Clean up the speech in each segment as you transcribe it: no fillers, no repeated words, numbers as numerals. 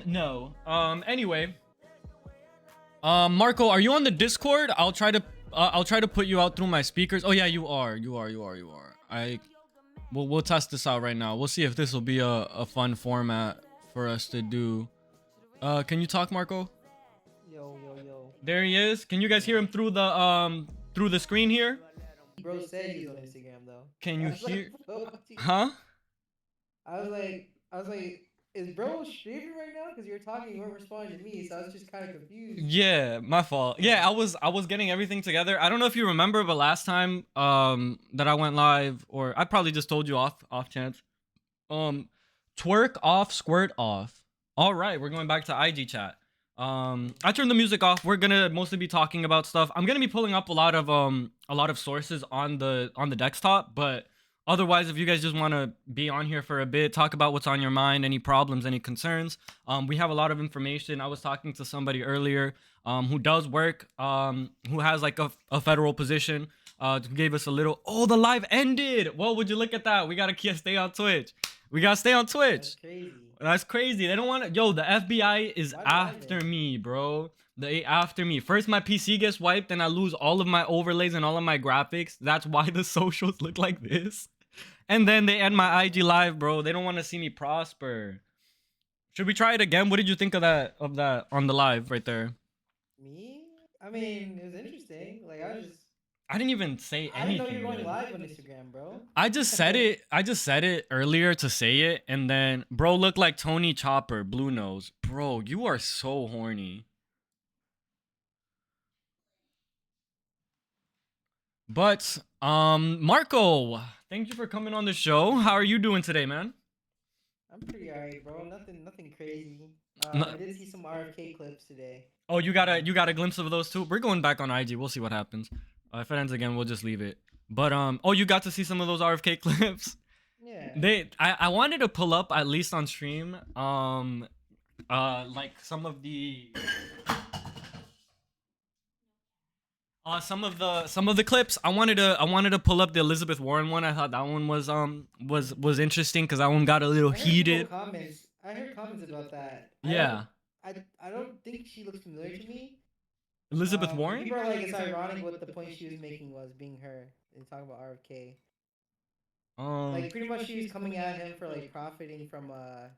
No. Anyway. Marco, are you on the Discord? I'll try to put you out through my speakers. Oh yeah, you are. We'll test this out right now. We'll see if this will be a fun format for us to do. Can you talk, Marco? Yo. There he is. Can you guys hear him through the screen here? Bro said he's on Instagram though. Can you I was hear? like, Huh? I was like, is bro streaming right now? Because you were talking, you weren't responding to me, so I was just kind of confused. Yeah, my fault. Yeah, I was getting everything together. I don't know if you remember, but last time that I went live, or I probably just told you off chance. Twerk off, squirt off. All right, we're going back to IG chat. I turned the music off. We're gonna mostly be talking about stuff. I'm gonna be pulling up a lot of sources on the desktop, but otherwise, if you guys just want to be on here for a bit, talk about what's on your mind, any problems, any concerns, we have a lot of information. I was talking to somebody earlier who does work, who has like a federal position, gave us a little. Oh, the live ended. Well, would you look at that? We gotta stay on Twitch. We gotta stay on Twitch. That's crazy. That's crazy. They don't want to. Yo, the FBI is Why do after me, bro. They after me. First, my PC gets wiped, and I lose all of my overlays and all of my graphics. That's why the socials look like this. And then they end my IG live, bro. They don't want to see me prosper. Should we try it again? What did you think of that on the live right there? Me? I mean, it was interesting. Like I didn't even say I didn't know anything. you were going man. live on Instagram, bro. I just said it. I just said it earlier to say it, and then bro looked like Tony Chopper, blue nose. Bro, you are so horny. But Marco, thank you for coming on the show. How are you doing today, man? I'm pretty alright, bro. Nothing crazy. No- I did see some RFK clips today. Oh, you got a glimpse of those too. We're going back on IG. We'll see what happens. If it ends again, we'll just leave it. But oh, you got to see some of those RFK clips. Yeah. I wanted to pull up at least on stream. Like some of the. Some of the clips. I wanted to pull up the Elizabeth Warren one. I thought that one was interesting because that one got a little I heard people heated. I heard comments about that. Yeah, I don't think she looks familiar to me. Elizabeth Warren. People are like, it's ironic what the point she was making was being her and talking about RFK. Like pretty much she was coming at him for like profiting from like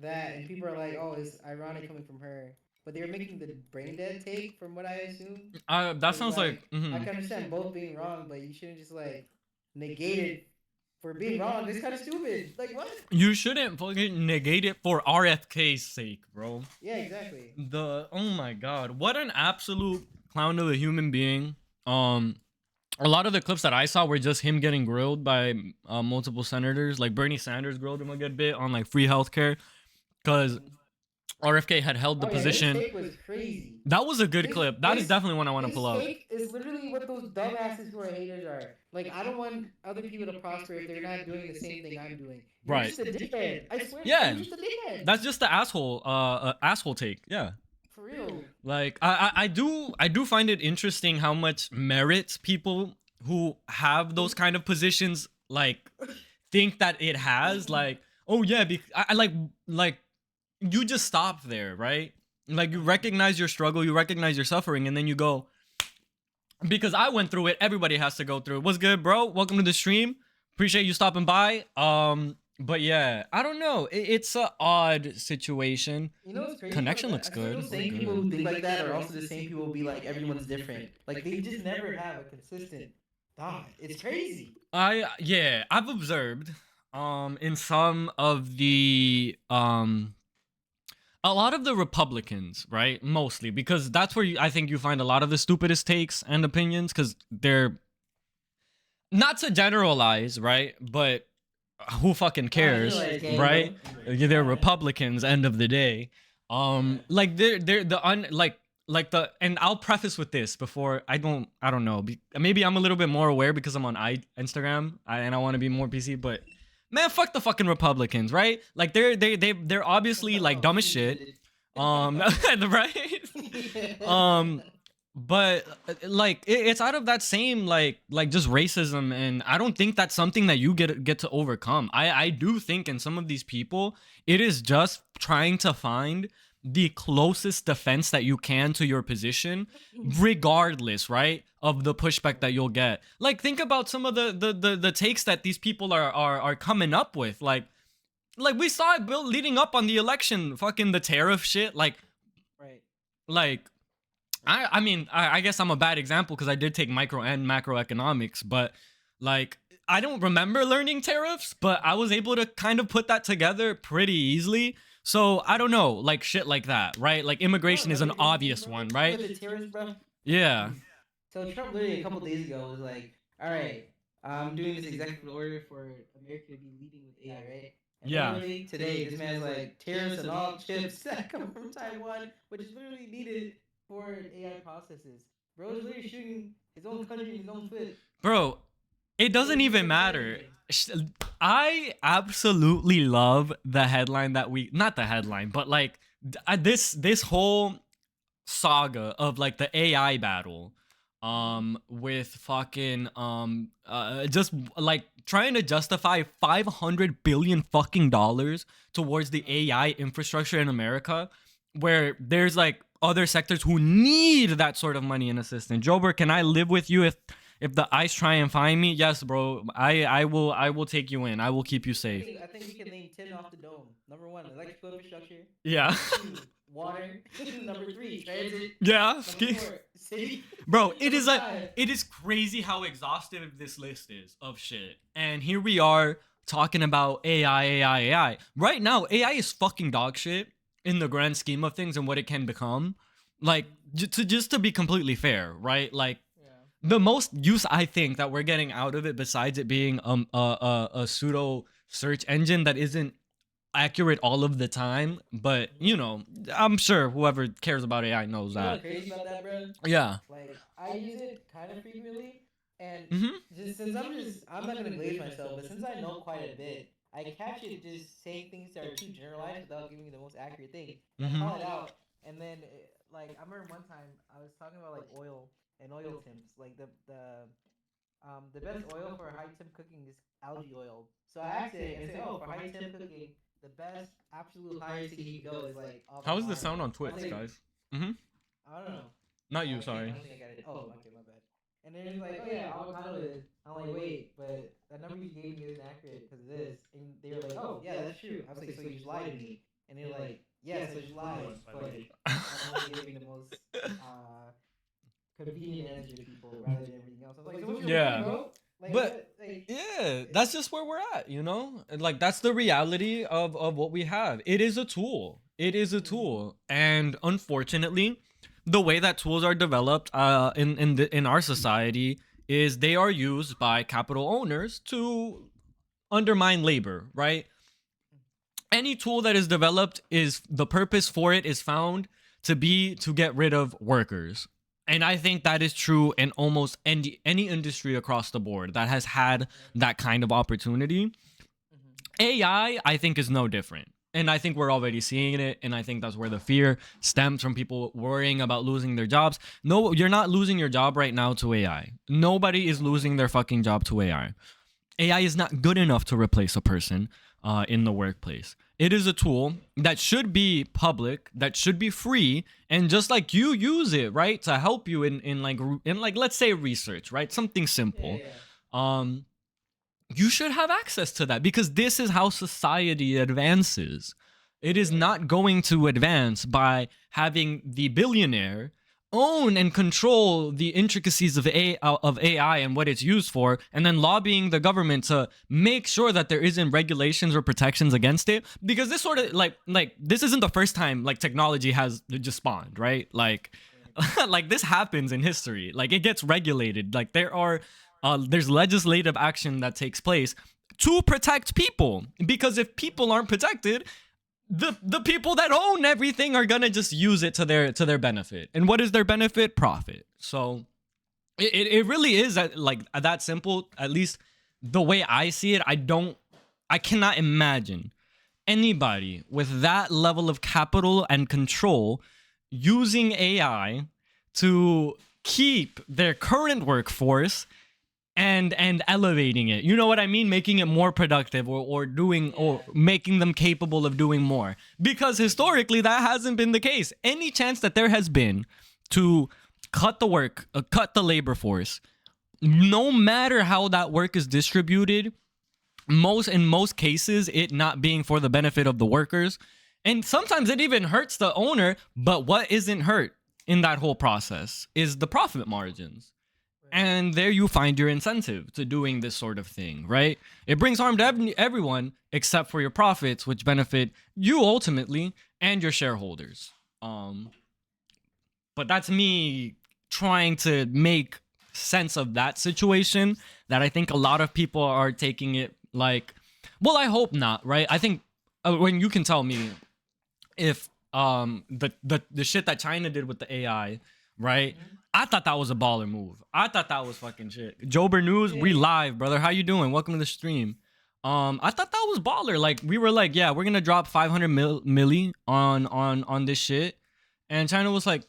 that, and people are like, oh, it's ironic coming from her. But they were making the brain dead take, from what I assume. That sounds like. I can understand both being wrong, but you shouldn't just like negate it for being wrong. It's kind of stupid. Like what? You shouldn't fucking negate it for RFK's sake, bro. Yeah, exactly. Oh my god, what an absolute clown of a human being. A lot of the clips that I saw were just him getting grilled by multiple senators. Like Bernie Sanders grilled him a good bit on like free healthcare, because RFK had held the position. His take was crazy. That was a good clip. That is definitely one I want to pull up. His take is literally what those dumbasses who are haters are. Like, I don't want other people to prosper if they're not doing the same thing I'm doing. You're Right. just a dickhead. I swear. Yeah. You're just a dickhead. That's just the asshole take. Yeah. For real. Like I do find it interesting how much merit people who have those kind of positions like think that it has. Like, oh yeah, I like you just stop there, right? Like you recognize your struggle, you recognize your suffering, and then you go, because I went through it, everybody has to go through it. What's good, bro? Welcome to the stream. Appreciate you stopping by. But yeah, I don't know. It's a odd situation. You know what's crazy? Connection about looks that? I feel good. the same people who think like that are also the same people who be like, everyone's different. Like, they just never have a consistent thought. It's crazy. I've observed in some of the a lot of the Republicans, right? Mostly because that's where I think you find a lot of the stupidest takes and opinions, because they're not to generalize, right? But who fucking cares, right? They're Republicans, end of the day. Like they're like the, and I'll preface with this before I don't know. Maybe I'm a little bit more aware because I'm on Instagram and I want to be more PC, but man, fuck the fucking Republicans, right? Like they're obviously like dumb as shit. Right? but like it's out of that same like just racism, and I don't think that's something that you get to overcome. I do think in some of these people it is just trying to find the closest defense that you can to your position, regardless, right, of the pushback that you'll get. Like, think about some of the takes that these people are coming up with. Like we saw it built leading up on the election, fucking the tariff shit. Right. Like I mean, I guess I'm a bad example because I did take micro and macroeconomics, but like I don't remember learning tariffs, but I was able to kind of put that together pretty easily. So I don't know, like shit like that, right? Like Bro, immigration is an remember anything, obvious bro? one, With right? the terrorists, bro. Yeah. So Trump literally a couple days ago was like, "All right, I'm doing this executive order for America to be leading with AI, right?" And Yeah. literally today, this man's like tariffs on all chips that come from Taiwan, which is literally needed for AI processes. Bro is literally shooting his own country in his own foot. Bro, it doesn't even matter. I absolutely love the headline that we, not the headline, but like this whole saga of like the AI battle with fucking just like trying to justify 500 billion fucking dollars towards the AI infrastructure in America, where there's like other sectors who need that sort of money and assistance. Jober, can I live with you if the ICE try and find me? Yes, bro. I will take you in. I will keep you safe. I think we can name 10 off the dome. Number one, electrical infrastructure. Yeah. Number two, water. Number three, transit. Yeah. Number four, city. Bro, it Number is like five. it is crazy how exhaustive this list is of shit. And here we are talking about AI. Right now, AI is fucking dog shit in the grand scheme of things and what it can become. Like just to be completely fair, right? Like Yeah. the most use I think that we're getting out of it, besides it being a pseudo search engine that isn't accurate all of the time, but you know, I'm sure whoever cares about AI knows You know that. what's crazy about that, bro? Yeah. Like I use it kind of frequently, and Mm-hmm. just since I'm not gonna glaze myself, but since I know quite a bit, I catch it just saying things that are too generalized without giving you the most accurate thing, and I Mm-hmm. call it out. And then like I remember one time I was talking about like oil and oil temps, like the best oil for high temp cooking is algae oil. So I asked it and said, oh, for high temp cooking, the best absolute highest thing you can go is like How is the avocado. sound on I was Twitch, like, guys? Mm-hmm. I don't know. Not you, I sorry. don't think I got it. Oh, okay, my bad. And then it's like, oh yeah, avocado is. I'm like, wait, but that number you gave me isn't accurate because of this. And they were like, oh yeah, that's true. I was like, so you just lied to me. And they were like, yes, I just lied, but I'm only giving the most convenient answer to people rather than everything else. I was like, so what's your Yeah. point, bro? Like, But what? Like, yeah, that's just where we're at, you know? And, like, that's the reality of what we have. It is a tool. It is a tool. And unfortunately, the way that tools are developed in our society is they are used by capital owners to undermine labor, right? Any tool that is developed, is the purpose for it is found to be to get rid of workers. And I think that is true in almost any industry across the board that has had that kind of opportunity. AI, I think, is no different. And I think we're already seeing it. And I think that's where the fear stems from, people worrying about losing their jobs. No, you're not losing your job right now to AI. Nobody is losing their fucking job to AI. AI is not good enough to replace a person in the workplace. It is a tool that should be public, that should be free, and just like you use it, right, to help you in let's say research, right, something simple. Um, you should have access to that because this is how society advances. It is not going to advance by having the billionaire own and control the intricacies of AI and what it's used for, and then lobbying the government to make sure that there isn't regulations or protections against it. Because this sort of like this isn't the first time like technology has just spawned, right? Like like this happens in history. Like it gets regulated. Like there's legislative action that takes place to protect people, because if people aren't protected, the people that own everything are gonna just use it to their benefit. And what is their benefit? Profit. So it really is that simple. At least the way I see it, I cannot imagine anybody with that level of capital and control using AI to keep their current workforce and elevating it. You know what I mean? Making it more productive or doing or making them capable of doing more. Because historically that hasn't been the case. Any chance that there has been to cut the labor force, no matter how that work is distributed, in most cases it not being for the benefit of the workers, and sometimes it even hurts the owner. But what isn't hurt in that whole process is the profit margins. And there you find your incentive to doing this sort of thing, right? It brings harm to everyone except for your profits, which benefit you ultimately and your shareholders. But that's me trying to make sense of that situation, that I think a lot of people are taking it like, well, I hope not, right? I think when you can tell me if the shit that China did with the AI, right? I thought that was a baller move. I thought that was fucking shit. Joaber News, we live, brother. How you doing? Welcome to the stream. I thought that was baller. Like, we were like, yeah, we're gonna drop 500 milli on this shit, and China was like,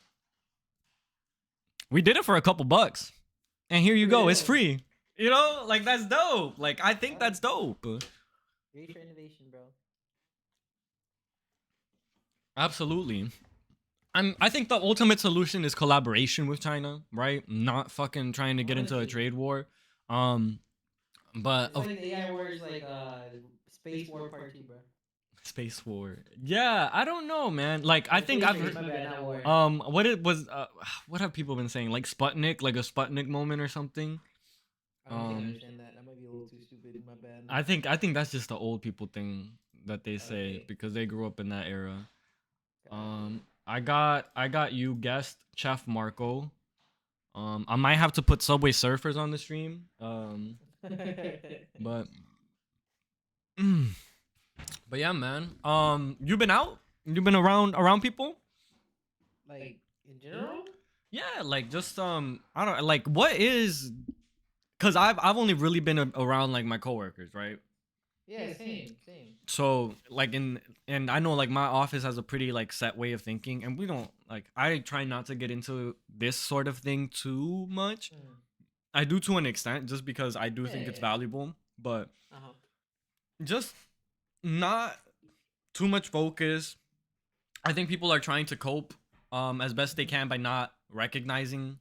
we did it for a couple bucks, and here you go, it's free. You know, like, that's dope. Like, I think that's dope. Great for innovation, bro. Absolutely. I think the ultimate solution is collaboration with China, right? Not fucking trying to get into a trade war. But it's like the AI war is like space war part 2, bro. Space war. Yeah, I don't know, man. Like, I think I've heard what it was what have people been saying? Like Sputnik, like a Sputnik moment or something. I don't think I understand that. That might be a little too stupid. My bad. I think that's just the old people thing that they say because they grew up in that era. I got you guessed, Chef Marco. I might have to put Subway Surfers on the stream. But yeah, man. You've been out? You've been around people? Like in general? Yeah, like just I don't like what is, cuz I've only really been around like my coworkers, right? Yeah, same. So like and I know like my office has a pretty like set way of thinking, and we don't like, I try not to get into this sort of thing too much. I do to an extent just because I do think it's valuable, but just not too much focus. I think people are trying to cope as best they can by not recognizing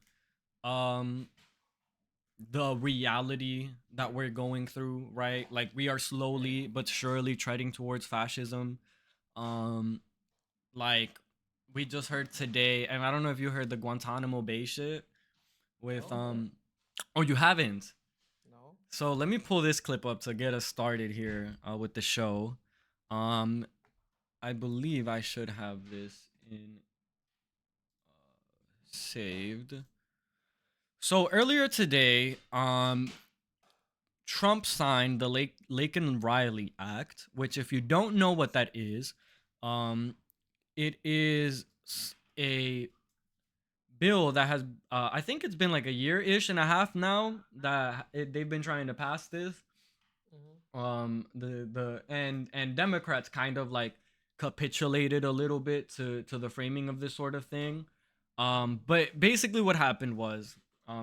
the reality that we're going through, right? Like, we are slowly but surely treading towards fascism. Like, we just heard today, and I don't know if you heard the Guantanamo Bay shit with oh, you haven't? No. So let me pull this clip up to get us started here with the show. I believe I should have this in saved. So earlier today, Trump signed the Laken Riley Act, which, if you don't know what that is, it is a bill that has, I think it's been like a year-ish and a half now that they've been trying to pass this. And Democrats kind of like capitulated a little bit to the framing of this sort of thing. But basically what happened was,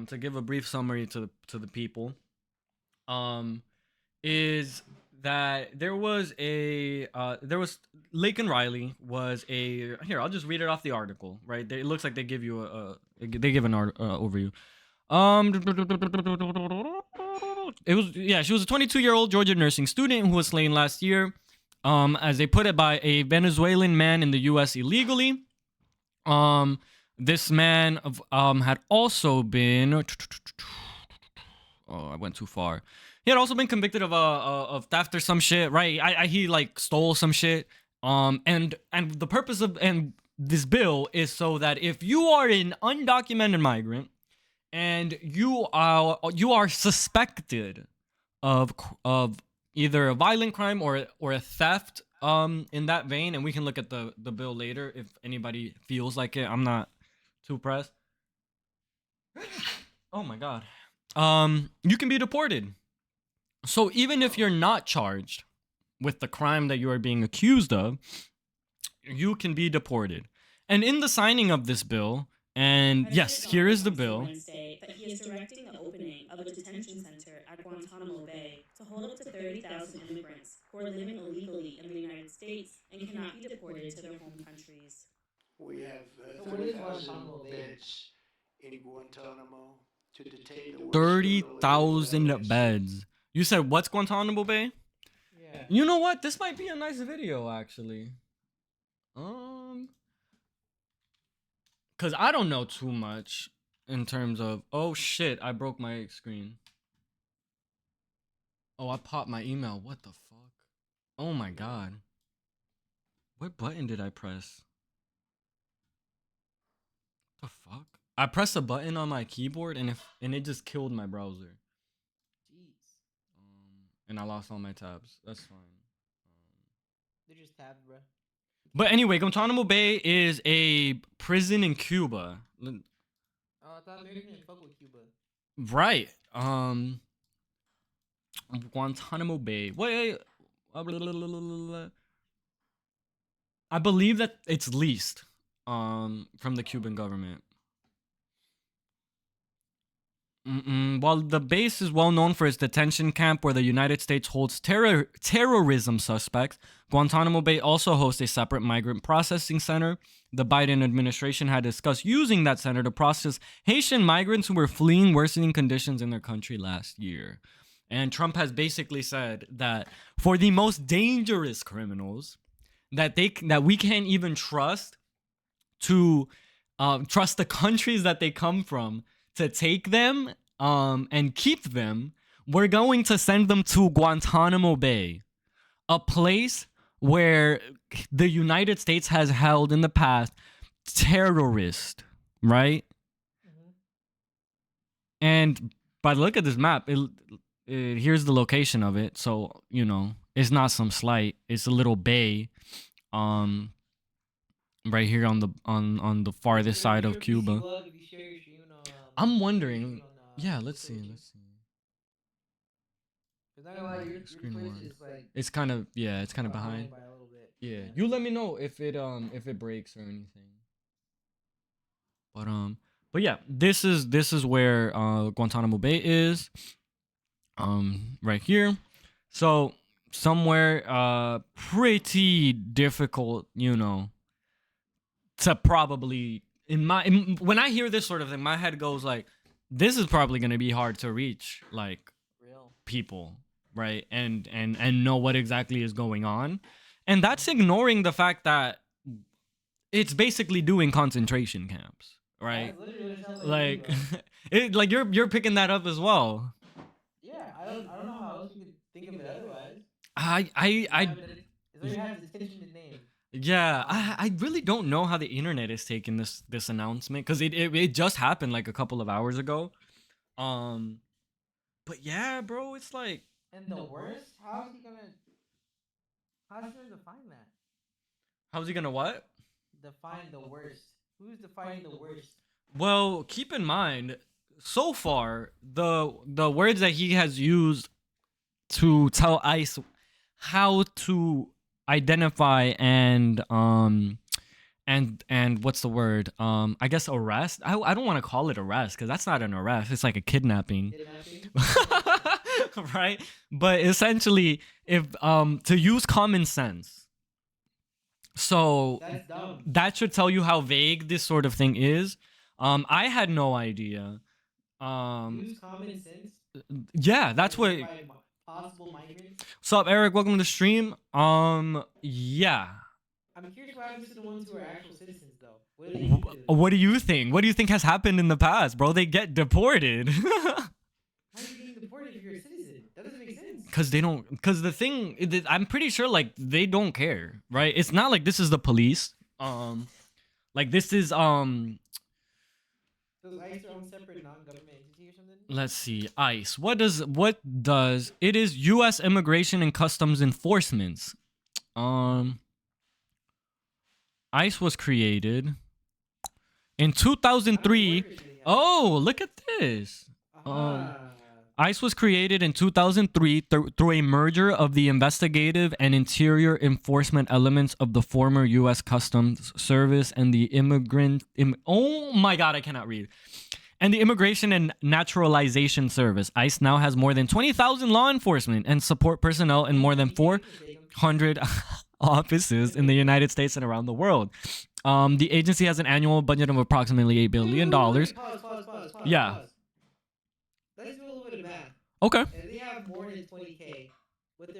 to give a brief summary to the people, is that there was Laken Riley was a, here, I'll just read it off the article, right? It looks like they give you they give an overview. It was, yeah, she was a 22-year-old Georgia nursing student who was slain last year, as they put it, by a Venezuelan man in the U.S. illegally. This man had also been, oh, I went too far. He had also been convicted of theft or some shit, right? He like stole some shit. And the purpose of this bill is so that if you are an undocumented migrant and you are suspected of either a violent crime or a theft in that vein, and we can look at the bill later if anybody feels like it. I'm not too pressed. Oh my god. You can be deported. So even if you're not charged with the crime that you are being accused of, you can be deported. And in the signing of this bill, And I said yes, it here on is the Wednesday bill. that he is directing the opening of a detention center at Guantanamo Bay to hold up to 30,000 immigrants who are living illegally in the United States and cannot be deported to their home countries. We have So what is 30,000 Guantanamo Bay? beds in Guantanamo to detain the worst criminal that you will ever 30,000 see. beds. You said what's Guantanamo Bay? Yeah. You know what? This might be a nice video actually. Cause I don't know too much in terms of, oh shit, I broke my screen. Oh, I popped my email. What the fuck? Oh my god. What button did I press? The fuck? I pressed a button on my keyboard and it just killed my browser. Jeez. And I lost all my tabs. That's fine. They're just tabbed, bro. But anyway, Guantanamo Bay is a prison in Cuba. Oh, I thought America didn't fuck with Cuba. Right. Guantanamo Bay. Wait. I believe that it's leased from the Cuban government. While the base is well known for its detention camp where the United States holds terrorism suspects, Guantanamo Bay also hosts a separate migrant processing center. The Biden administration had discussed using that center to process Haitian migrants who were fleeing worsening conditions in their country last year. And Trump has basically said that for the most dangerous criminals that we can't even trust to trust the countries that they come from to take them and keep them, we're going to send them to Guantanamo Bay, a place where the United States has held in the past terrorists, right? Mm-hmm. And by the look at this map, here's the location of it. So, you know, it's not some slight. It's a little bay, right here on the farthest side of Cuba. I'm wondering. Yeah, let's see. Cause not gonna lie, your Screen place one. is like It's kind of behind. by a little bit. Yeah, you let me know if it breaks or anything. But yeah, this is where Guantanamo Bay is. Right here. So somewhere pretty difficult, you know, to probably when I hear this sort of thing, my head goes like, this is probably gonna be hard to reach, like Real people, right? And know what exactly is going on, and that's ignoring the fact that it's basically doing concentration camps, right? That's literally what it sounds Like, to me, bro. it like you're picking that up as well. Yeah, I don't know how else you could think of it otherwise. I It already has detention in name. Yeah, I really don't know how the internet is taking this announcement because it just happened like a couple of hours ago. But yeah, bro, it's like, And the worst, how's he gonna define that? how's he gonna what? Define the worst. Who's defining the worst? Well, keep in mind, so far the words that he has used to tell ICE how to identify and what's the word, I guess arrest. I don't want to call it arrest because that's not an arrest, it's like a kidnapping. Right? But essentially, if to use common sense. So That's dumb. that should tell you how vague this sort of thing is. I had no idea. Use common sense. Yeah, that's what. Possible migrants. What's up, Eric? Welcome to the stream. Yeah. I'm curious what happens to the ones who are actual citizens, though. What do they do? What do you think? What do you think has happened in the past, bro? They get deported. How are you getting deported if you're a citizen? That doesn't make sense. Because they don't. Because the thing, I'm pretty sure, like, they don't care, right? It's not like this is the police. Like this is Does ICE their own separate non-government entity or something? Let's see. ICE. What does it is U.S. Immigration and Customs Enforcement. ICE was created in 2003. Oh, look at this. ICE was created in 2003 through a merger of the investigative and interior enforcement elements of the former U.S. Customs Service and the oh my God, I cannot read. And the Immigration and Naturalization Service. ICE now has more than 20,000 law enforcement and support personnel in more than 400 offices in the United States and around the world. The agency has an annual budget of approximately $8 billion. Pause. Yeah. Pause. Let's do a little bit of math. Okay. If they have more than 20K, with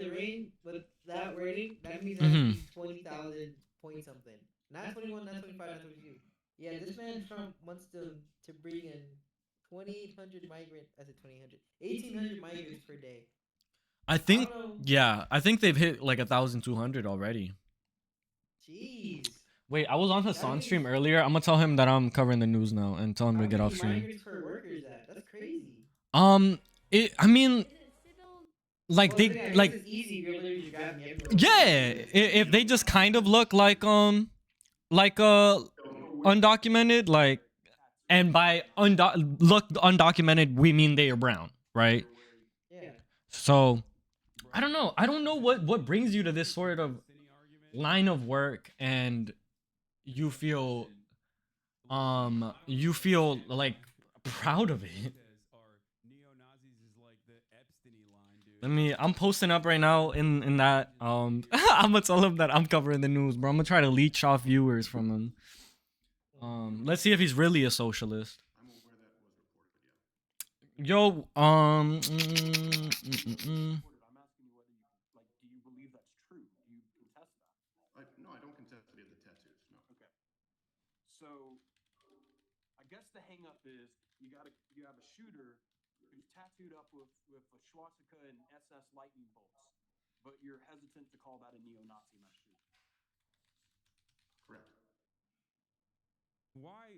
that rating, that means it has to be 20,000 point something. Not 21, not 25, not 22. Yeah, this man Trump wants to bring in 2,800 migrants. I said 2,800, 1,800 migrants per day. I think they've hit like 1,200 already. Jeez. Wait, I was on Hassan's stream earlier. I'm gonna tell him that I'm covering the news now and tell him to get off stream. Migrants per worker is that? That's crazy. I mean, like they like it's easy. yeah. If they just kind of look like undocumented, like, and by undocumented we mean they are brown, right? Yeah. So I don't know. I don't know what brings you to this sort of line of work, and you feel like proud of it. I'm posting up right now in that I'm gonna tell him that I'm covering the news, bro. I'm gonna try to leech off viewers from him. Let's see if he's really a socialist. Yo, I'm asking you whether you believe that's true. Do you contest that? No, I don't contest any of the tattoos. No. Okay. So, I guess the hang-up is you have a shooter who's tattooed up with a swastika and SS lightning bolts, but you're hesitant to call that a neo-Nazi message. Correct. Why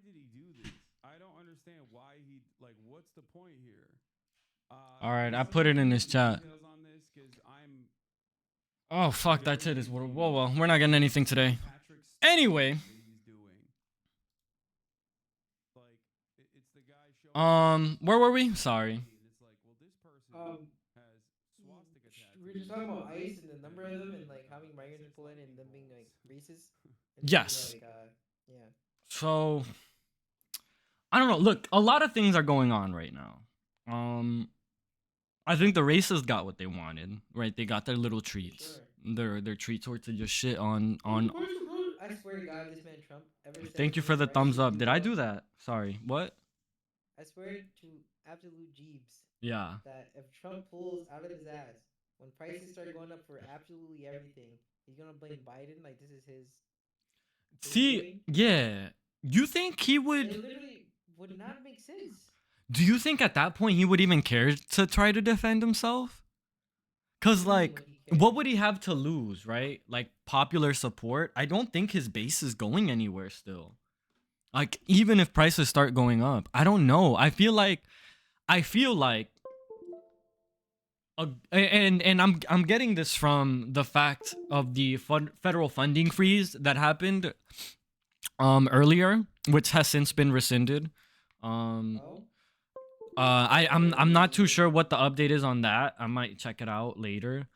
did he do this? I don't understand why he, like, what's the point here? All right, I put it in this chat. Oh fuck, that's it. Whoa, well, we're not getting anything today. Anyway, where were we? Sorry. We're just talking about ICE and the number of them and like how many migrants pull in and them being like racist. Yes. Like, yeah. So I don't know. Look, a lot of things are going on right now. I think the racists got what they wanted, right? They got their little treats. Sure. Their treats were to just shit on. I swear to God, this man Trump ever said Thank you for the thumbs up. Did I do that? Sorry. What? I swear to absolute Jeebs. Yeah. That if Trump pulls out of his ass when prices start going up for absolutely everything, he's gonna blame Biden like this is his. See, yeah. You think he would? It literally would not make sense. Do you think at that point he would even care to try to defend himself? Cause like, what would he have to lose, right? Like popular support. I don't think his base is going anywhere still. Like even if prices start going up, I don't know. I feel like, and I'm getting this from the fact of the federal funding freeze that happened earlier, which has since been rescinded. I'm not too sure what the update is on that. I might check it out later.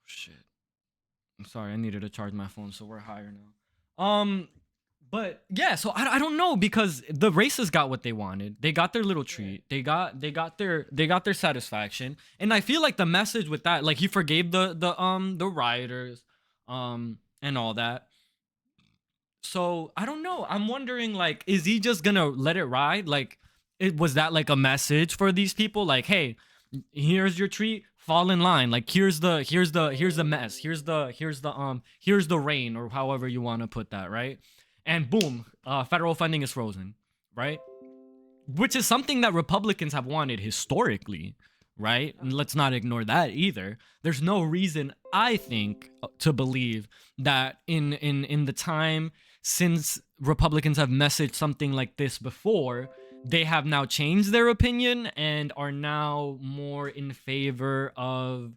Shit. I'm sorry, I needed to charge my phone, so we're higher now. But yeah, so I don't know, because the racists got what they wanted. They got their little treat. They got their satisfaction. And I feel like the message with that, like he forgave the rioters, and all that. So I don't know. I'm wondering, like, is he just gonna let it ride? Like, was that like a message for these people? Like, hey, here's your treat. Fall in line. Like, here's the mess. Here's the rain, or however you want to put that, right? And boom, federal funding is frozen, right? Which is something that Republicans have wanted historically, right? And let's not ignore that either. There's no reason, I think, to believe that in the time since Republicans have messaged something like this before, they have now changed their opinion and are now more in favor of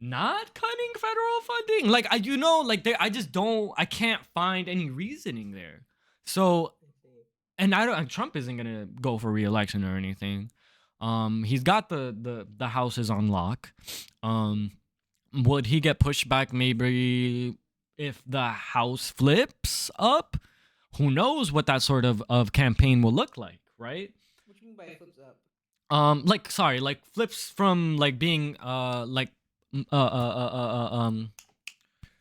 not cutting federal funding. Like, I can't find any reasoning there. So and I don't. Trump isn't gonna go for re-election or anything. He's got the houses on lock. Would he get pushed back? Maybe if the house flips up. Who knows what that sort of campaign will look like, right? What do you mean by flips up? Like sorry, like flips from like being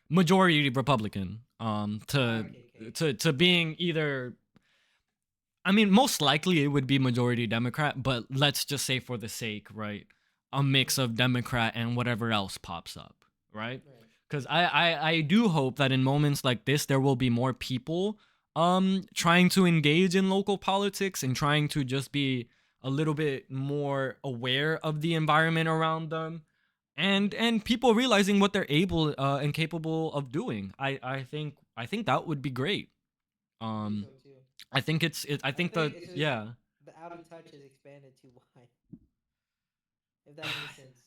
majority Republican to to being either. I mean, most likely it would be majority Democrat, but let's just say for the sake, right, a mix of Democrat and whatever else pops up, right? Because I do hope that in moments like this there will be more people trying to engage in local politics and trying to just be a little bit more aware of the environment around them, and people realizing what they're able and capable of doing. I think that would be great. Um, So too. I think I think the it's just yeah. the out of touch is expanded too wide. If that makes sense.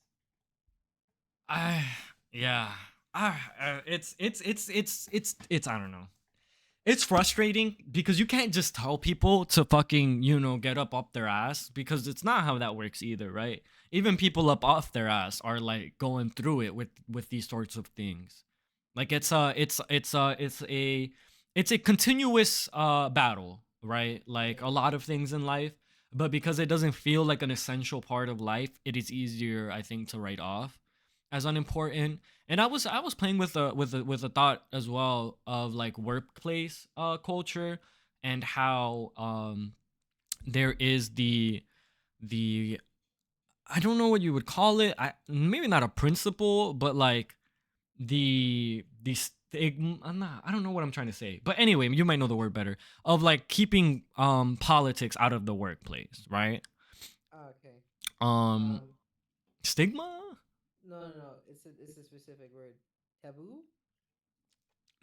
I yeah. It's I don't know. It's frustrating because you can't just tell people to fucking, get up their ass, because it's not how that works either, right? Even people up off their ass are like going through it with these sorts of things. Like it's a continuous battle, right? Like a lot of things in life, but because it doesn't feel like an essential part of life, it is easier, I think, to write off as unimportant. And I was playing with a thought as well of like workplace culture, and how there is the I don't know what you would call it. Maybe not a principle, but like the stigma. I don't know what I'm trying to say. But anyway, you might know the word better, of like keeping politics out of the workplace, right? Oh, okay. Um, Stigma. No. It's a specific word. Taboo.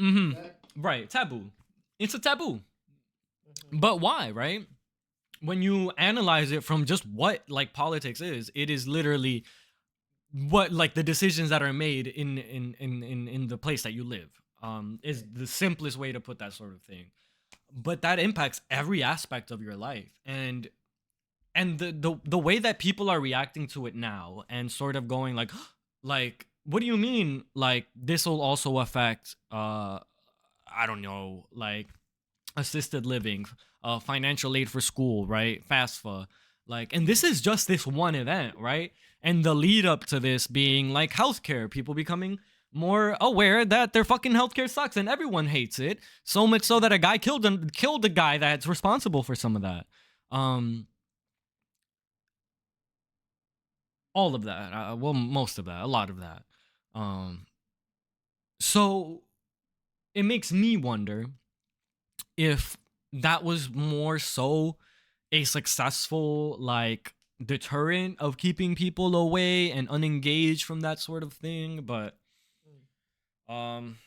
Mm-hmm. That. Right. Taboo. It's a taboo. Mm-hmm. But why, right? When you analyze it from just what like politics is, it is literally what like the decisions that are made in the place that you live. Is the simplest way to put that sort of thing. But that impacts every aspect of your life, and the way that people are reacting to it now, and sort of going like like, what do you mean, like this will also affect I don't know, like assisted living, financial aid for school, right? FAFSA, like, and this is just this one event, right? And the lead up to this being like healthcare, people becoming more aware that their fucking healthcare sucks and everyone hates it. So much so that a guy killed the guy that's responsible for some of that. Um, all of that. Well, most of that, a lot of that. Um, so it makes me wonder if that was more so a successful like deterrent of keeping people away and unengaged from that sort of thing. But um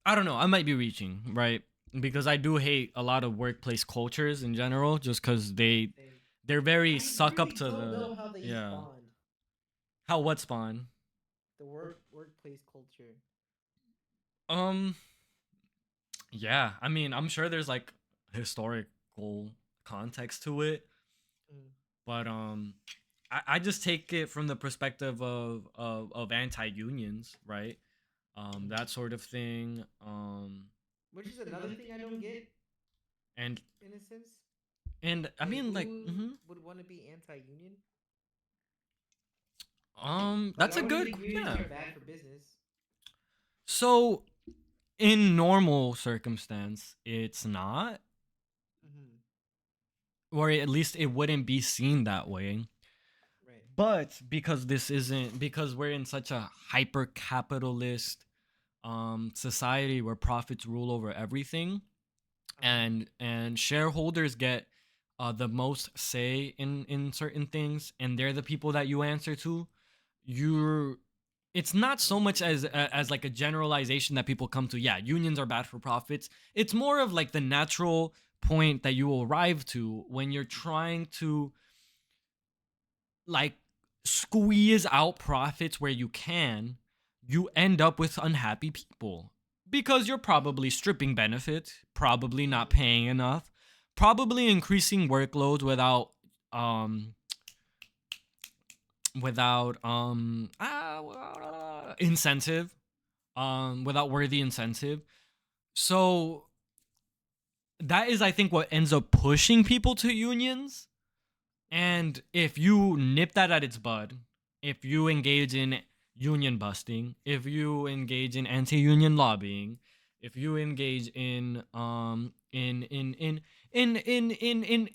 I don't know, I might be reaching, right? Because I do hate a lot of workplace cultures in general, just because they're very I suck up really to don't the know how they yeah. spawned How what spawn? the workplace culture. um yeah, I mean, I'm sure there's like historical context to it. Mm. But I just take it from the perspective of anti-unions, right? That sort of thing. Which is another thing I don't get And in a sense. I mean, like, who would want to be anti-union? that's I a wouldn't good, think unions yeah. are bad for business. So in normal circumstance, it's not, or at least it wouldn't be seen that way. Right. But because this isn't, because we're in such a hyper capitalist society where profits rule over everything, and shareholders get the most say in certain things, and they're the people that you answer to. You're It's not so much as like a generalization that people come to, yeah, unions are bad for profits. It's more of like the natural point that you arrive to when you're trying to like squeeze out profits where you can. You end up with unhappy people because you're probably stripping benefits, probably not paying enough, probably increasing workloads um incentive, without worthy incentive. So that is, I think, what ends up pushing people to unions. And if you nip that at its bud, if you engage in union busting, if you engage in anti-union lobbying, if you engage in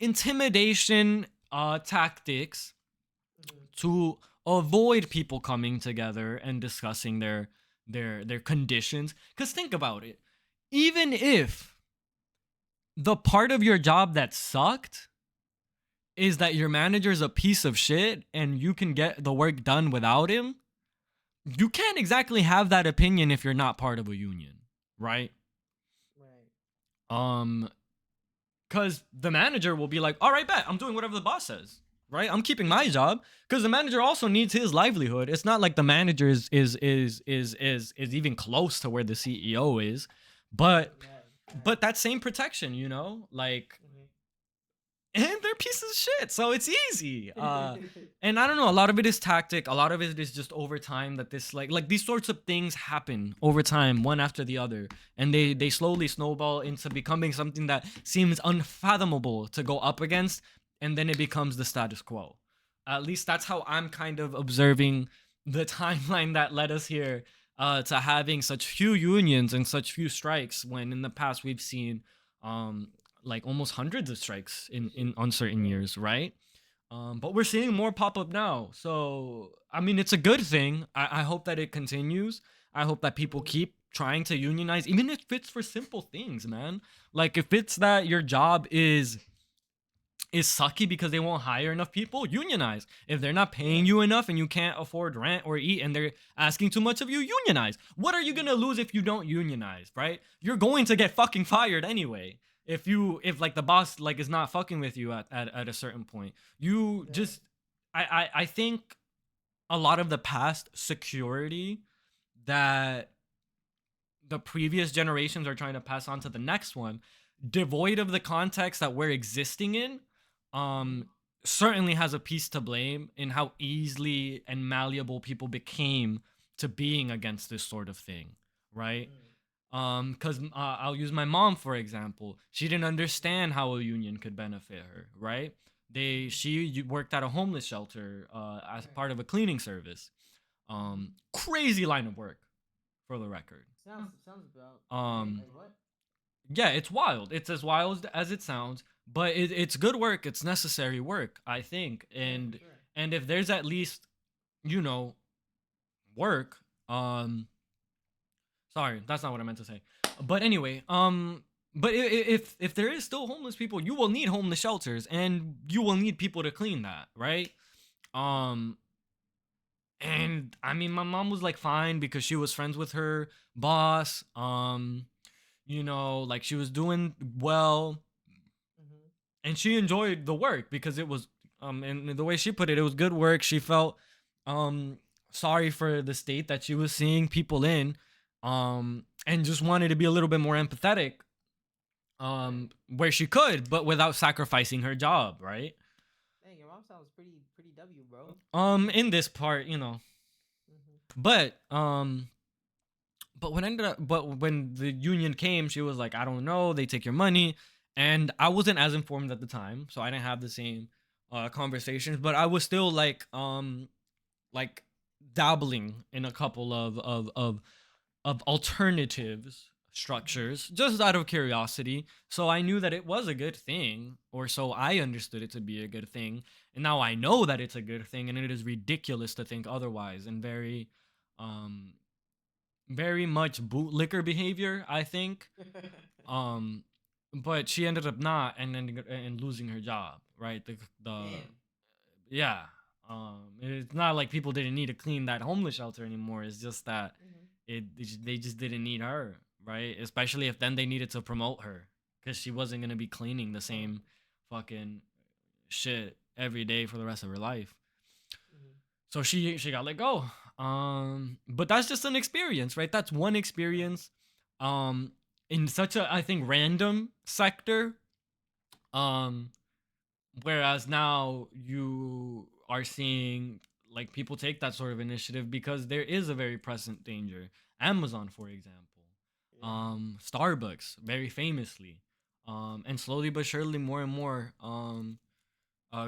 intimidation tactics to avoid people coming together and discussing their conditions, cuz think about it. Even if the part of your job that sucked is that your manager's a piece of shit and you can get the work done without him, you can't exactly have that opinion if you're not part of a union, right? Right. Cuz the manager will be like, "All right, bet. I'm doing whatever the boss says." Right? I'm keeping my job cuz the manager also needs his livelihood. It's not like the manager is even close to where the CEO is, but that same protection, you know? Like, and they're pieces of shit, so it's easy. And I don't know, a lot of it is tactic, a lot of it is just over time that this like these sorts of things happen over time, one after the other, and they slowly snowball into becoming something that seems unfathomable to go up against, and then it becomes the status quo. At least that's how I'm kind of observing the timeline that led us here, to having such few unions and such few strikes, when in the past we've seen like almost hundreds of strikes in uncertain years, right? But we're seeing more pop up now. So, I mean, it's a good thing. I hope that it continues. I hope that people keep trying to unionize, even if it's for simple things, man. Like, if it's that your job is sucky because they won't hire enough people, unionize. If they're not paying you enough and you can't afford rent or eat and they're asking too much of you, unionize. What are you gonna lose if you don't unionize, right? You're going to get fucking fired anyway. If like the boss like is not fucking with you at a certain point. You just I think a lot of the past security that the previous generations are trying to pass on to the next one, devoid of the context that we're existing in, certainly has a piece to blame in how easily and malleable people became to being against this sort of thing, right? Because I'll use my mom for example. She didn't understand how a union could benefit her, right? She worked at a homeless shelter as part of a cleaning service. Crazy line of work, for the record. Sounds about Um, like what? yeah, it's wild. It's as wild as it sounds, but it's good work. It's necessary work, I think. And Sure. and if there's at least, you know, work, sorry, that's not what I meant to say. But anyway, but if there is still homeless people, you will need homeless shelters, and you will need people to clean that, right? Um, and I mean, my mom was like fine because she was friends with her boss. You know, like she was doing well, and she enjoyed the work because it was and the way she put it, it was good work. She felt um sorry for the state that she was seeing people in, and just wanted to be a little bit more empathetic, where she could, but without sacrificing her job, right? Dang, your mom sounds pretty W, bro. In this part, you know. But when the union came, she was like, I don't know, they take your money. And I wasn't as informed at the time, so I didn't have the same conversations, but I was still like dabbling in a couple of alternatives structures just out of curiosity. So I knew that it was a good thing, or so I understood it to be a good thing. And now I know that it's a good thing, and it is ridiculous to think otherwise, and um very much bootlicker behavior, I think. Um but she ended up not and losing her job, right? The Damn. Yeah. It's not like people didn't need to clean that homeless shelter anymore. It's just that they just didn't need her, right? Especially if then they needed to promote her because she wasn't gonna be cleaning the same fucking shit every day for the rest of her life. So she got let go. But that's just an experience, right? That's one experience. In such a, I think, random sector. Um, Whereas now you are seeing like people take that sort of initiative because there is a very present danger. Amazon, for example, Starbucks, very famously, and slowly but surely, more and more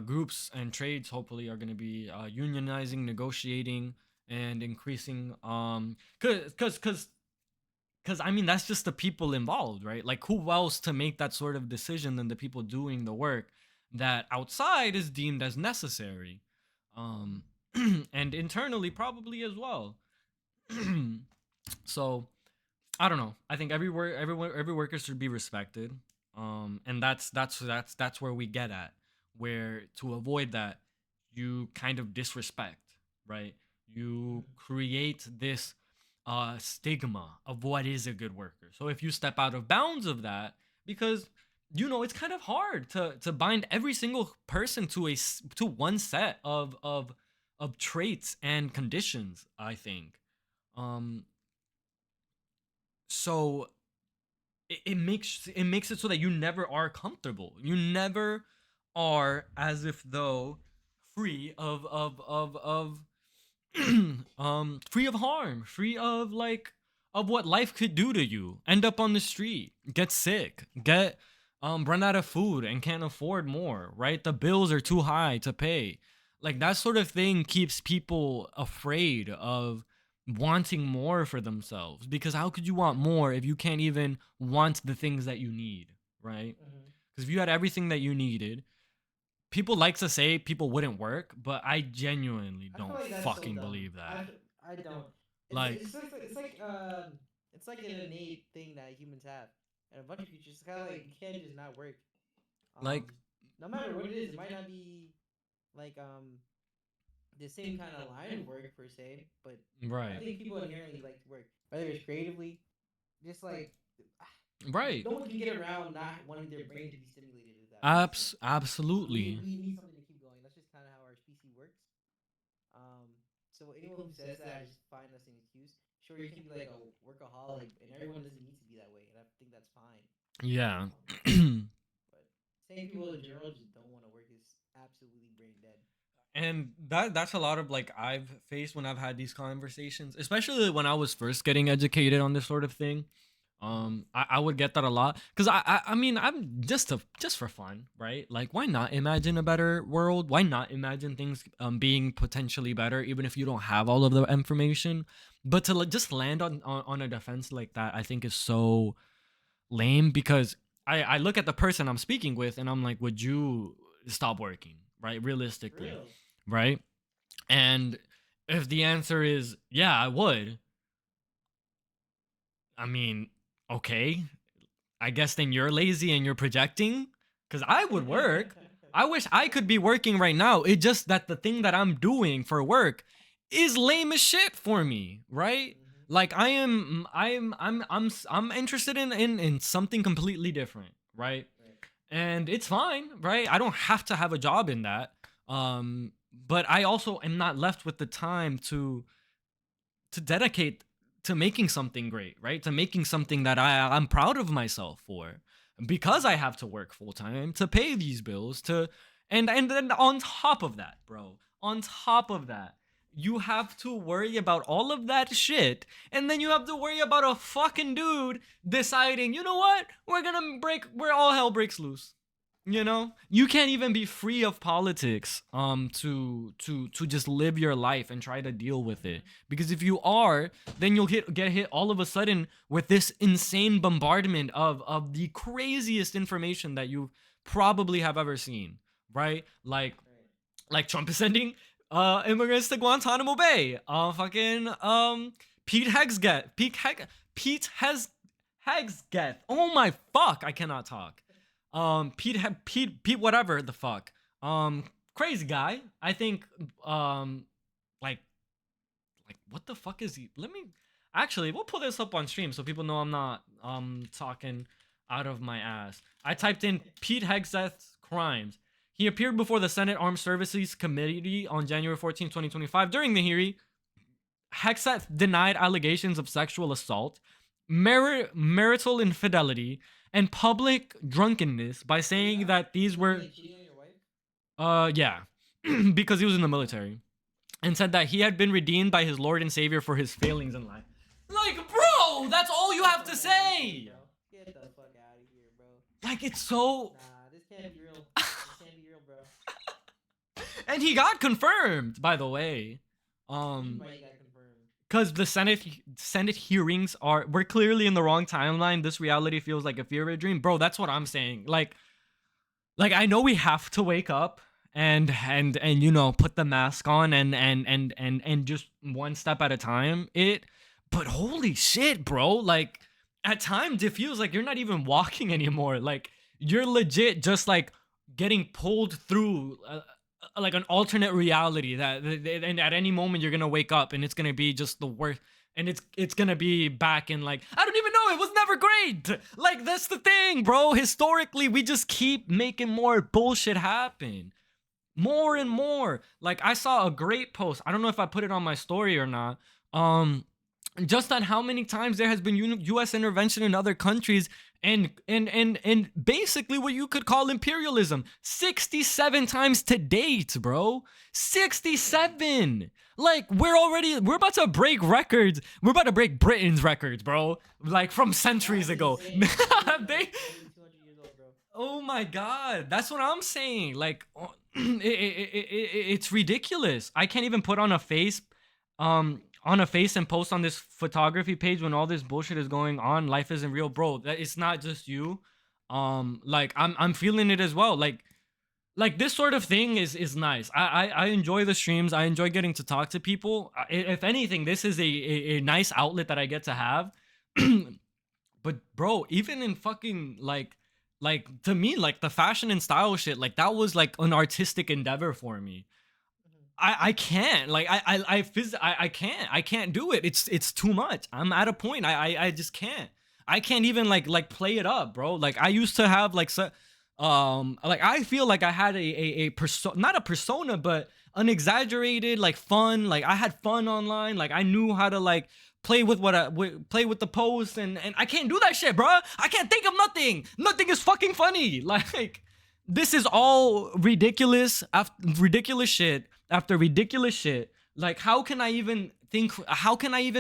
groups and trades hopefully are going to be unionizing, negotiating, and increasing. Because I mean that's just the people involved, right? Like who else to make that sort of decision than the people doing the work that outside is deemed as necessary, um, and internally probably as well. So I don't know. I think every worker should be respected, and that's where we get at, where to avoid that, you kind of disrespect, right? You create this stigma of what is a good worker. So if you step out of bounds of that, because it's kind of hard to bind every single person to one set of traits and conditions. I think. Um, so it makes it so that you never are comfortable. You never are as if though free of free of harm, free of like of what life could do to you. End up on the street, get sick, get run out of food and can't afford more, right? The bills are too high to pay. Like that sort of thing keeps people afraid of wanting more for themselves, because how could you want more if you can't even want the things that you need, right? Because if you had everything that you needed, people like to say people wouldn't work, but I genuinely I feel don't like that's so fucking dumb. believe that. I don't. Like, It's like an innate thing that humans have, and a bunch of creatures. It's kind of like you can't just not work. like, No matter what it is, it might not be like the same kind of line of work per se, but I right, think people inherently like to work, whether it's creatively, just like right. no one can get around not wanting their brain to be stimulated. If that makes sense. Absolutely. We need something to keep going. That's just kind of how our species works. So anyone who says that, I just find that's an excuse. Sure, you can be like a workaholic, and everyone doesn't need to be that way, and I think that's fine. Yeah. But saying people in general just don't want to work is absolutely brain dead. And that's a lot of like I've faced when I've had these conversations, especially when I was first getting educated on this sort of thing. I would get that a lot because I mean I'm just for fun, right? Like why not imagine a better world? Why not imagine things being potentially better even if you don't have all of the information? But to like, just land on a defense like that, I think is so lame, because I look at the person I'm speaking with and I'm like, would you stop working, right? Realistically, Real. right? And if the answer is yeah, I would, I mean, okay, I guess then you're lazy and you're projecting, because I would work. I wish I could be working right now. It's just that the thing that I'm doing for work is lame as shit for me, right? Like I'm interested in something completely different, right? Right. And it's fine, right? I don't have to have a job in that. But I also am not left with the time to dedicate to making something great, right? To making something that I'm proud of myself for, because I have to work full time to pay these bills to, and then on top of that, bro, on top of that, you have to worry about all of that shit, and then you have to worry about a fucking dude deciding, you know what, where all hell breaks loose. You can't even be free of politics to just live your life and try to deal with it, because if you are, then you'll get hit all of a sudden with this insane bombardment of the craziest information that you probably have ever seen, right? Like Trump is sending immigrants to Guantanamo Bay. Fucking Pete Hegseth. Hegseth. Oh my fuck, I cannot talk. Pete whatever the fuck. Crazy guy. I think like what the fuck is he? Let me actually, we'll put this up on stream so people know I'm not talking out of my ass. I typed in Pete Hegseth's crimes. He appeared before the Senate Armed Services Committee on January 14, 2025. During the hearing, Hegseth denied allegations of sexual assault, marital infidelity, and public drunkenness by saying that these were Like cheating on your wife? yeah, because he was in the military, and said that he had been redeemed by his Lord and Savior for his failings in life. Like, bro, that's all you have to say. Get the fuck out of here, bro. Like, it's so. Nah, this can't be real. This can't be real, bro. And he got confirmed, by the way. Why you got confirmed? Because the Senate hearings we're clearly in the wrong timeline. This reality feels like a fever dream, bro. That's what I'm saying. Like I know we have to wake up and you know, put the mask on and just one step at a time. But holy shit, bro. Like, at times it feels like you're not even walking anymore. Like, you're legit just like getting pulled through like an alternate reality that and at any moment you're gonna wake up and it's gonna be just the worst, and it's gonna be back in, like, I don't even know, it was never great. Like, that's the thing, bro. Historically, we just keep making more bullshit happen, more and more. Like, I saw a great post, I don't know if I put it on my story or not, just on how many times there has been U.S. intervention in other countries and basically what you could call imperialism. 67 times to date, bro. 67. Like, we're about to break records. We're about to break Britain's records, bro. Like, from centuries ago. Oh my god, that's what I'm saying. Like, it's ridiculous. I can't even put on a face and post on this photography page when all this bullshit is going on. Life isn't real, bro. That it's not just you. Like, I'm feeling it as well. Like this sort of thing is nice. I enjoy the streams. I enjoy getting to talk to people. If anything, this is a nice outlet that I get to have. But bro, even in fucking like to me, like, the fashion and style shit, like, that was like an artistic endeavor for me. I can't, like, I can't do it. It's too much. I'm at a point. I just can't. I can't even like play it up, bro. Like, I used to have like like, I feel like I had a persona, not a persona, but an exaggerated, like, fun. Like, I had fun online. Like, I knew how to like play with play with the posts, and I can't do that shit, bro. I can't think of nothing. Nothing is fucking funny. Like, this is all ridiculous after ridiculous shit after ridiculous shit. Like, how can I even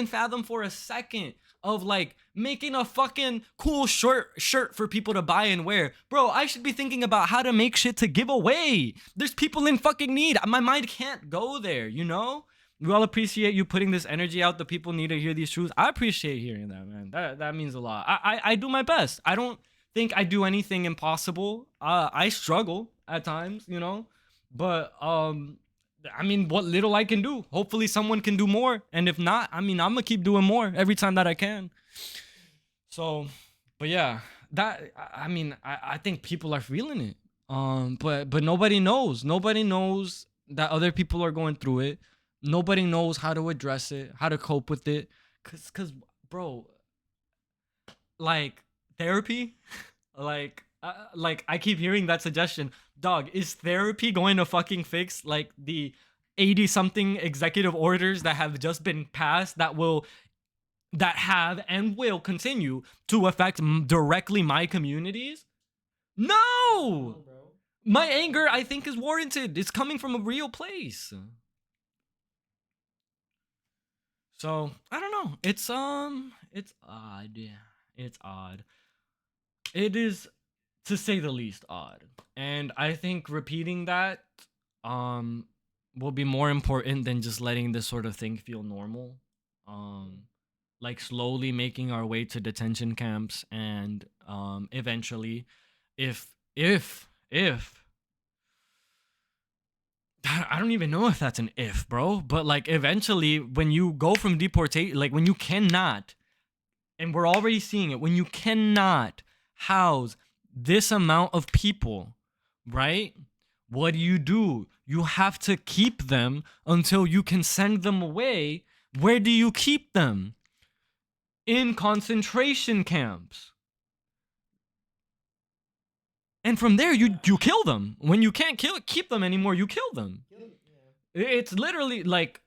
fathom for a second of like making a fucking cool shirt for people to buy and wear? Bro, I should be thinking about how to make shit to give away. There's people in fucking need. My mind can't go there, you know? We all appreciate you putting this energy out. The people need to hear these truths. I appreciate hearing that, man. That means a lot. I do my best. I don't think I do anything impossible. I struggle at times, you know? But I mean, what little I can do. Hopefully someone can do more. And if not, I mean, I'm gonna keep doing more every time that I can. So, but yeah, I mean, I think people are feeling it. But nobody knows. Nobody knows that other people are going through it. Nobody knows how to address it, how to cope with it. Cause bro, like, therapy, like I keep hearing that suggestion. Dog, is therapy going to fucking fix like the 80 something executive orders that have just been passed that have and will continue to affect directly my communities? No! My anger, I think, is warranted. It's coming from a real place. So, I don't know. It's odd. It's odd. It is, to say the least, odd. And I think repeating that will be more important than just letting this sort of thing feel normal. Like, slowly making our way to detention camps, and eventually, if I don't even know if that's an if, bro. But like, eventually, when you go from deportation, like, when you cannot, and we're already seeing it, when you cannot house this amount of people, right? What do? You have to keep them until you can send them away. Where do you keep them? In concentration camps. And from there, you kill them. When you can't keep them anymore, you kill them. It's literally like,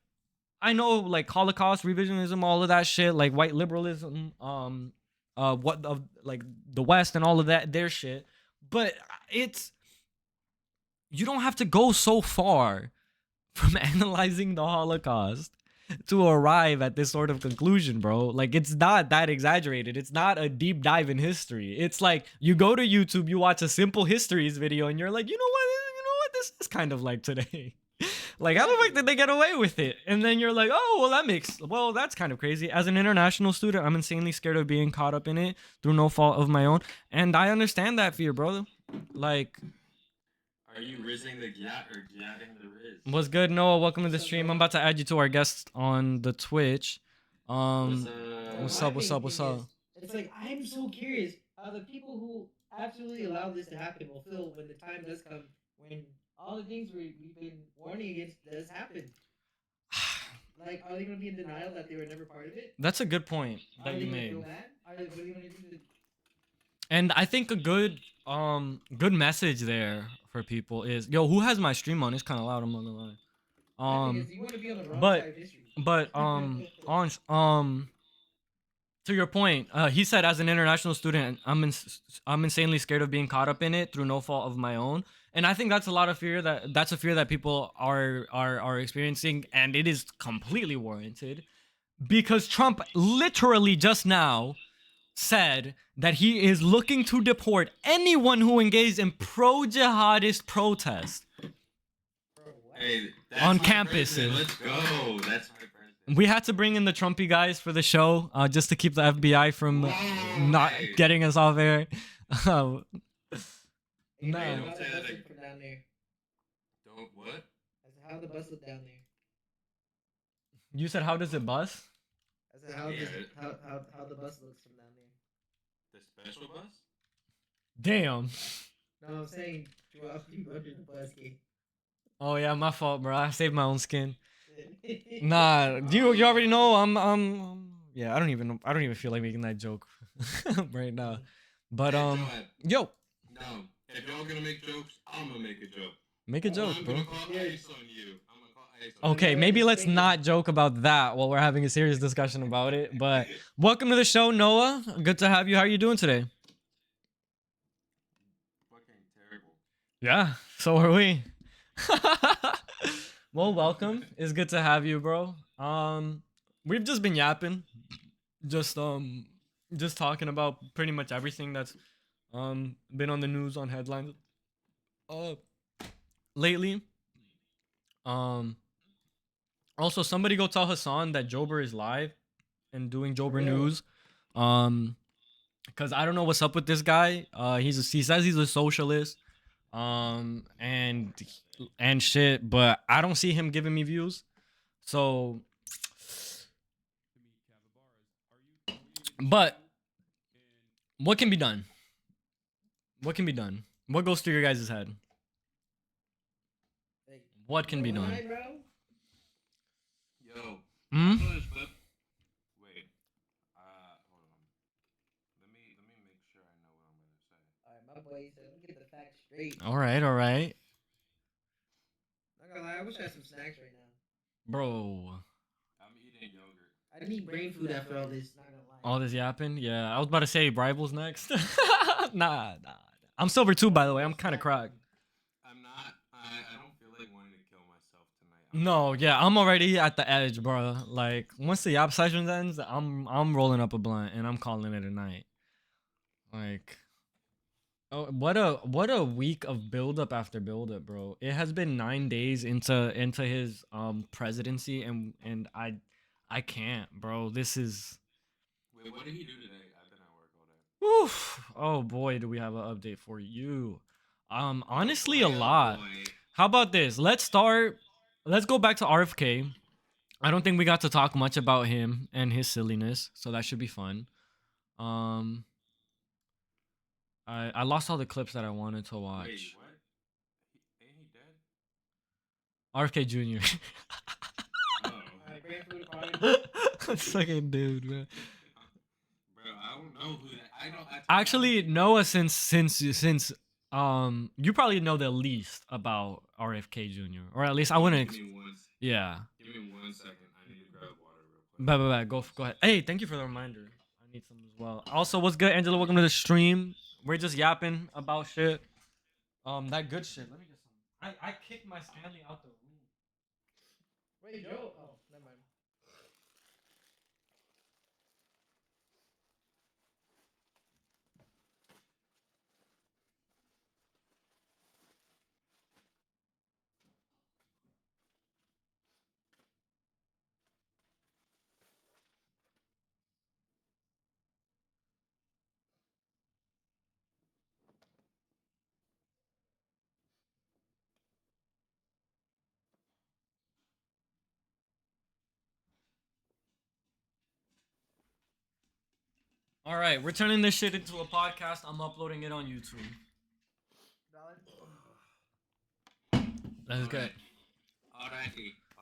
I know, like, Holocaust, revisionism, all of that shit, like white liberalism, what of like the West and all of that their shit. But it's you don't have to go so far from analyzing the Holocaust to arrive at this sort of conclusion, bro. Like it's not that exaggerated. It's not a deep dive in history. It's like you go to YouTube, you watch a simple histories video, and you're like, you know what? You know what? This is kind of like today. Like, how the fuck did they get away with it? And then you're like, oh, well, that's kind of crazy. As an international student, I'm insanely scared of being caught up in it through no fault of my own. And I understand that fear, brother. Like, are you rizzing the gyat or gyatting the riz? what's good, Noah? Welcome to the stream. I'm about to add you to our guest on the Twitch. What's up? It's like, I'm so curious how the people who absolutely allow this to happen will feel when the time does come, when all the things we've been warning against does happen. Like, are they going to be in denial that they were never part of it? That's a good point that you made. What are they going to do? And I think a good message there for people is, yo, who has my stream on? It's kind of loud. I'm not gonna lie. You want to be on the wrong side of history. But to your point, he said as an international student, I'm insanely scared of being caught up in it through no fault of my own. And I think that's a fear that people are experiencing, and it is completely warranted because Trump literally just now said that he is looking to deport anyone who engaged in pro-jihadist protest on campuses. Let's go. That's my president. We had to bring in the Trumpy guys for the show, just to keep the FBI from not getting us off air. Don't say that from down there. Don't what? How the bus look down there? You said, how does it bus? I said, how the bus looks from down there. The special bus? Damn. No, I'm saying drop you under the bus gate. Oh yeah, my fault, bro. I saved my own skin. Nah, you already know yeah, I don't even feel like making that joke right now. But yo. No, if y'all gonna make jokes, I'm gonna make a joke. Make a joke, bro. I'm gonna call ice on you. I'm gonna call ice on Okay, maybe let's not joke about that while we're having a serious discussion about it. But welcome to the show, Noah. Good to have you. How are you doing today? Fucking terrible. Yeah, so are we. Well, welcome. It's good to have you, bro. We've just been yapping, just talking about pretty much everything that's been on the news, on headlines lately. Also, somebody go tell Hassan that Joaber is live and doing Joaber news. Because I don't know what's up with this guy. He says he's a socialist. And shit, but I don't see him giving me views. So, but what can be done? What can be done? What goes through your guys' head? What can be done? Yo. Hmm? Wait. Hold on. Let me make sure I know what I'm gonna say. Alright, my boy said, let me get the facts straight. All right. Not gonna lie, I wish I had some snacks right now. Bro. I'm eating yogurt. I need brain food after all this. Not gonna lie. All this yapping? Yeah, I was about to say Brible's next. Nah. I'm silver too, by the way. I'm kind of cracked. I'm not. I don't feel like wanting to kill myself tonight. No, yeah, I'm already at the edge, bro. Like once the yap session ends, I'm rolling up a blunt and I'm calling it a night. Like, oh, what a week of build up after build up, bro. It has been 9 days into his presidency, and I can't, bro. This is. Wait, what did he do today? I've been at work all day. Oof. Oh boy, do we have an update for you. Honestly, a lot. How about this? Let's go back to RFK. I don't think we got to talk much about him and his silliness, so that should be fun. I lost all the clips that I wanted to watch. Wait, what? Ain't he dead? RFK Jr. Oh. Alright, brain food party. Fucking dude, man. Bro, I don't know who that. Actually, Noah, since you probably know the least about RFK Jr. Or at least I wouldn't. Yeah. Give me 1 second. I need to grab water real quick. Go ahead. Hey, thank you for the reminder. I need some as well. Also, what's good, Angela? Welcome to the stream. We're just yapping about shit. That good shit. Let me get some. I kicked my Stanley out the room. Wait, Joe. Oh, never mind. All right, we're turning this shit into a podcast. I'm uploading it on YouTube. That's good.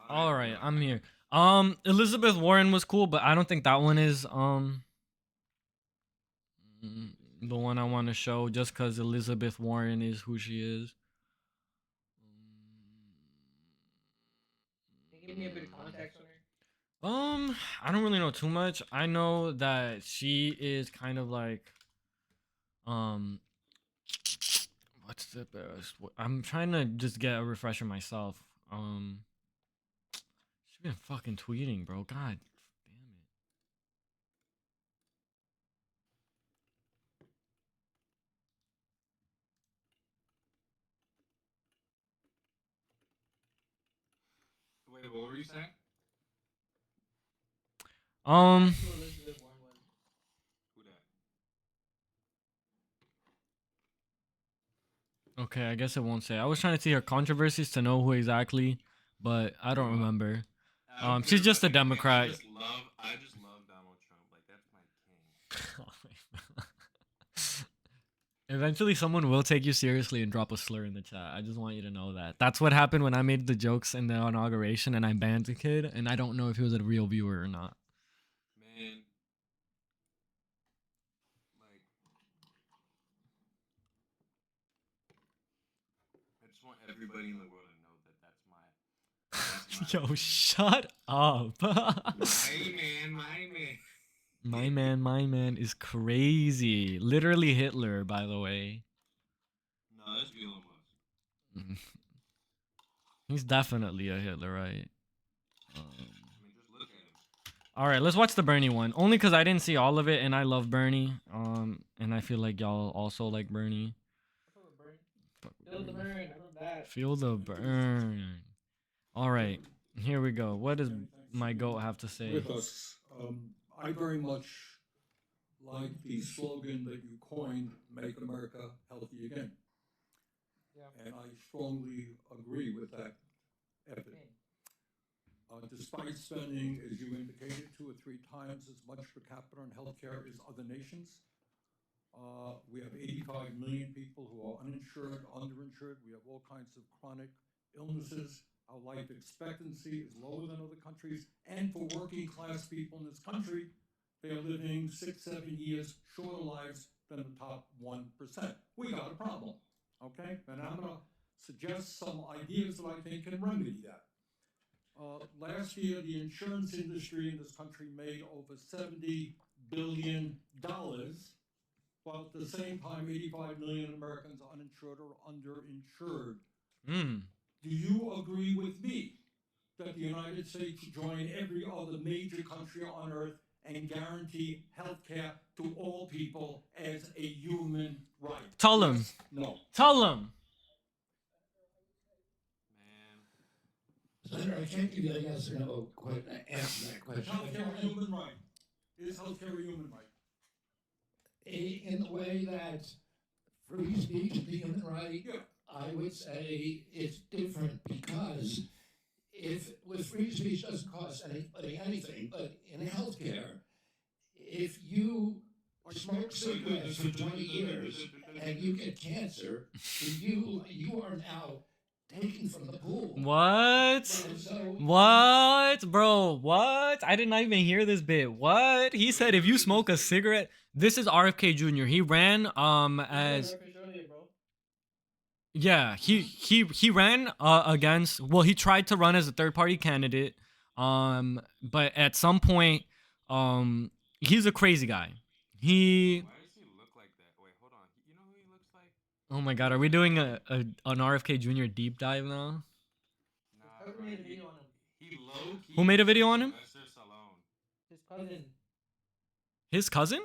All right, I'm here. Elizabeth Warren was cool, but I don't think that one is the one I want to show just because Elizabeth Warren is who she is. Can you give me a bit of context on her? I don't really know too much. I know that she is kind of like, what's the best? I'm trying to just get a refresher myself. She's been fucking tweeting, bro. God damn it. Wait, what were you saying? Elizabeth Warren was. Who that? Okay, I guess it won't say. I was trying to see her controversies to know who exactly, but I don't remember. She's just a Democrat. I just love Donald Trump. Like, that's my king. Eventually, someone will take you seriously and drop a slur in the chat. I just want you to know that. That's what happened when I made the jokes in the inauguration and I banned the kid, and I don't know if he was a real viewer or not. Man. Like, I just want everybody in the world to know that that's my Yo, shut up. my man. My man is crazy. Literally Hitler, by the way. No, that's Elon Musk. He's definitely a Hitler, right? I mean, just look at him. All right, let's watch the Bernie one. Only because I didn't see all of it, and I love Bernie. And I feel like y'all also like Bernie. Feel the burn. I love that. Feel the burn. All right, here we go. What does my goat have to say? With us, I very much like the slogan that you coined, "Make America Healthy Again." Yeah. And I strongly agree with that effort. Despite spending, as you indicated, 2 or 3 times as much per capita on healthcare as other nations, we have 85 million people who are uninsured, underinsured. We have all kinds of chronic illnesses. Our life expectancy is lower than other countries. And for working class people in this country, they are living 6, 7 years shorter lives than the top 1%. We got a problem, okay? And I'm going to suggest some ideas that I think can remedy that. Last year, the insurance industry in this country made over $70 billion, while at the same time, 85 million Americans are uninsured or underinsured. Do you agree with me that the United States should join every other major country on earth and guarantee health care to all people as a human right? Tell them. Yes? No. Tell them. Senator, I can't give you a yes or no answer to that question. Healthcare a human right? Is healthcare a human right? In the way that free speech is a human right, Yeah. I would say it's different because if with free speech doesn't cost anybody anything, but in healthcare, if you smoke cigarettes for 20 years and you get cancer, you are now taken from the pool. What? So, What? Bro, what? I did not even hear this bit. What? He said if you smoke a cigarette, this is RFK Jr. He ran as yeah, he ran against, well, he tried to run as a third party candidate. But at some point, he's a crazy guy. He. Why does he look like that? Wait, hold on. You know who he looks like? Oh my God, are we doing an RFK Jr. deep dive now? Nah, Cousin bro. made a video on him. He low key. Who made a looks video like on him? Sylvester Stallone. His cousin. His cousin?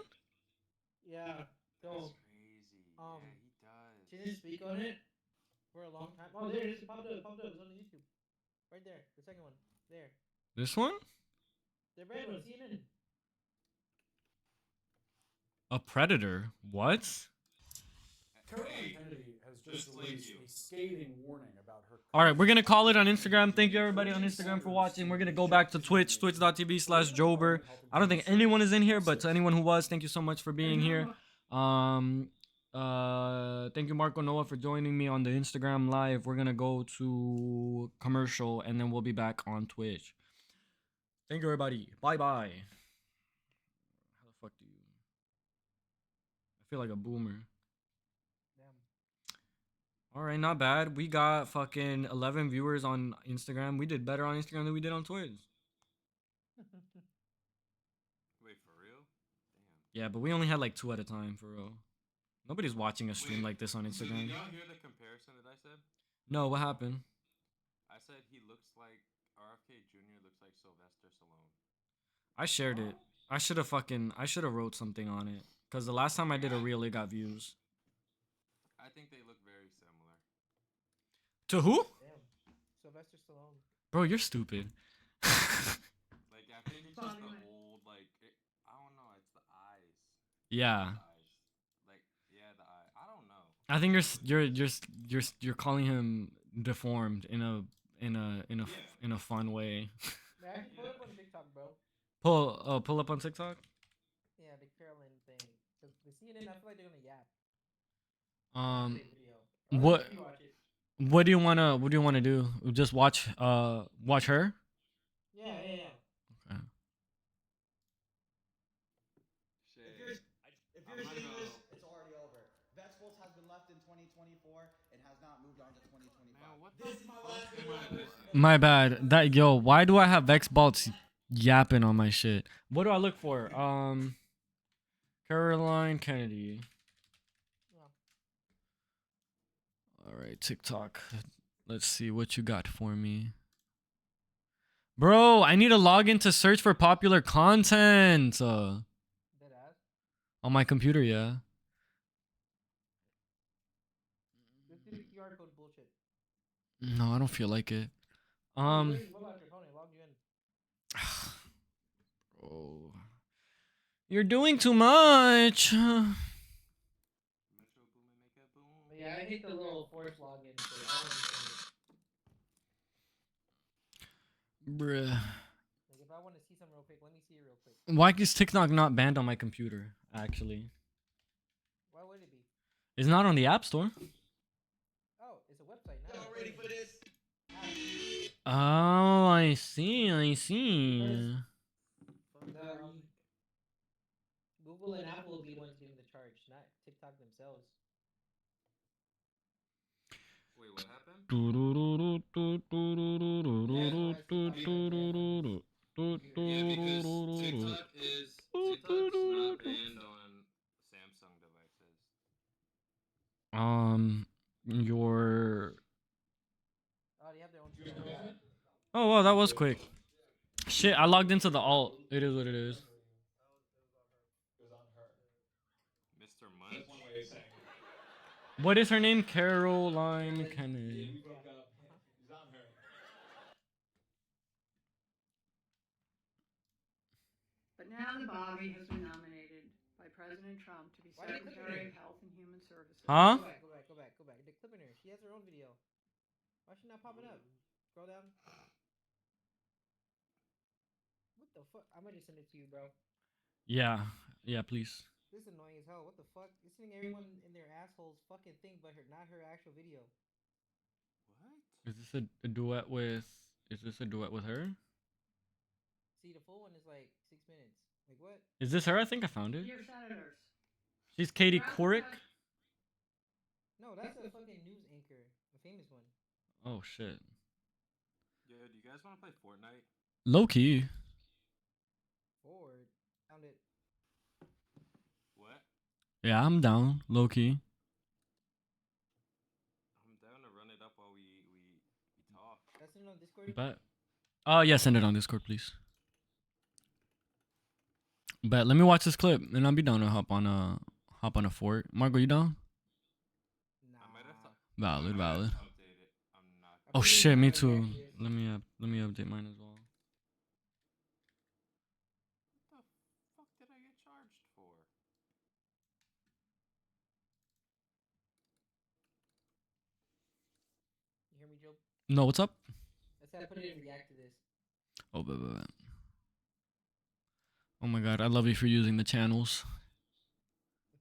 Yeah. So, That's crazy. um, Yeah, he does. she didn't speak on it for a long time. Oh, there it is. It popped up. It popped up. It's on YouTube. Right there. The second one. There. This one? The red one. CNN. A predator? What? Hey, Kennedy has just released a scathing warning about her. All right, we're gonna call it on Instagram. Thank you everybody on Instagram for watching. We're gonna go back to Twitch, twitch.tv/Jober. I don't think anyone is in here, but to anyone who was, thank you so much for being here. Thank you Marco Noah for joining me on the Instagram live. We're gonna go to commercial and then we'll be back on Twitch. Thank you everybody. Bye bye. How the fuck do you? I feel like a boomer. All right, not bad. We got fucking 11 viewers on Instagram. We did better on Instagram than we did on Twitch. wait, for real? Damn. Yeah, but we only had like 2 at a time, for real. Nobody's watching a stream like this on So Instagram. did y'all hear the comparison that I said? No, what happened? I said he looks like RFK Jr. looks like Sylvester Stallone. I shared it. I should have wrote something on it. Because the last time I did a reel, it got views. I think they look very similar. To who? Damn. Sylvester Stallone. Bro, you're stupid. Like, I think it's just the old, like, I don't know, it's the eyes. Yeah. The eyes. Like, yeah, the eye. I don't know. I think you're calling him deformed in a fun way. Man, I can pull up on TikTok, bro. Pull up on TikTok? Yeah, the Carolyn thing. Cause the CNN, I feel like they're gonna yap. What do you wanna do? Just watch her? Yeah. Okay. Shit. If you're seeing this, it's already over. Vegetables has been left in 2024 and has not moved on to 2025. Man, what This the is my fuck last am video. I missing? My bad. Why do I have Vexbalts yapping on my shit? What do I look for? Caroline Kennedy. All right, TikTok. Let's see what you got for me. Bro, I need to log in to search for popular content. On my computer, yeah. Let's do the QR code bullshit. No, I don't feel like it. Go back to your phone. It logged you in. Oh. You're doing too much. But yeah, I hate the little force login. So I don't understand it. Bruh. Like if I want to see something real quick, let me see it real quick. Why is TikTok not banned on my computer, actually? Why would it be? It's not on the App Store. Oh, it's a website now. Y'all ready for this? Oh, I see. Google and Apple will be the ones doing the charge, not TikTok themselves. Wait, what happened? Yeah, because TikTok's not banned on Samsung devices. Your. Oh, they have their own channel. Oh wow, that was quick. Shit, I logged into the alt. It is what it is. Mr. Munch. What is her name? Caroline Kennedy. But now the Bobby has been nominated by President Trump to be Secretary of Health and Human Services. Huh? Go back. They're clipping her. She has her own video. Why is she not popping up? Scroll down. What the fuck? I'm gonna just send it to you, bro. Yeah, please. This is annoying as hell. What the fuck? It's sending everyone in their assholes fucking thing, but not her actual video. What? Is this a duet with? Is this a duet with her? See, the full one is like 6 minutes. Like what? Is this her? I think I found it. Dear Senators. She's Katie Couric. No, that's a fucking news anchor, a famous one. Oh shit. Yo, do you guys want to play Fortnite? Low key. Forward. Found it. Yeah, I'm down, low key. I'm down to run it up while we talk. That's it on Discord. But yeah, send it on Discord, please. But let me watch this clip, and I'll be down to hop on a fort. Margo, you down? Valid, valid. Oh shit, me too. Let me update mine as well. What the fuck did I get charged for? You hear me, Joe? No, what's up? Let's say I put it in react to this. Oh, oh my god, I love you for using the channels.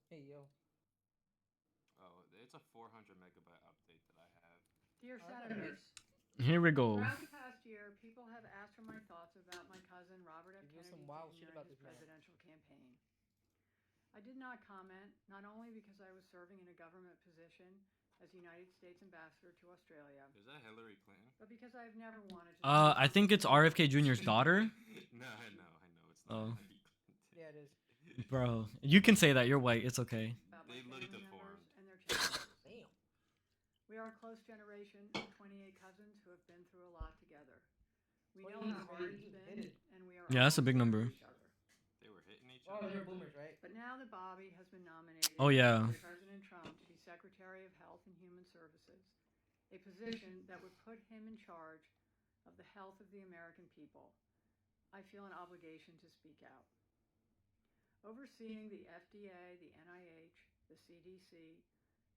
Hey, yo. Oh, it's a 400 megabyte update that I have. Dear Senators, Here we go. throughout the past year, people have asked for my thoughts about my cousin Robert F. Give you some Kennedy wild Jr. shit and about his this man. presidential campaign. I did not comment, not only because I was serving in a government position as United States Ambassador to Australia, Is that Hillary Clinton? but because I've never wanted to. I think it's RFK Jr.'s daughter. No, I know. It's not Oh. Hillary Clinton. Yeah, it is. Bro, you can say that. You're white. It's okay. They look deformed. And their challenges. Damn. We are a close generation of 28 cousins who have been through a lot together. We know 28 how is hard very it's good. been, and we are. Yeah, that's a big always number. there for each other. They were hitting each Oh, other. they're boomers, right? But now that Bobby has been nominated Oh, yeah. by President Trump to be Secretary of Health and Human Services, a position that would put him in charge of the health of the American people, I feel an obligation to speak out. Overseeing the FDA, the NIH, the CDC,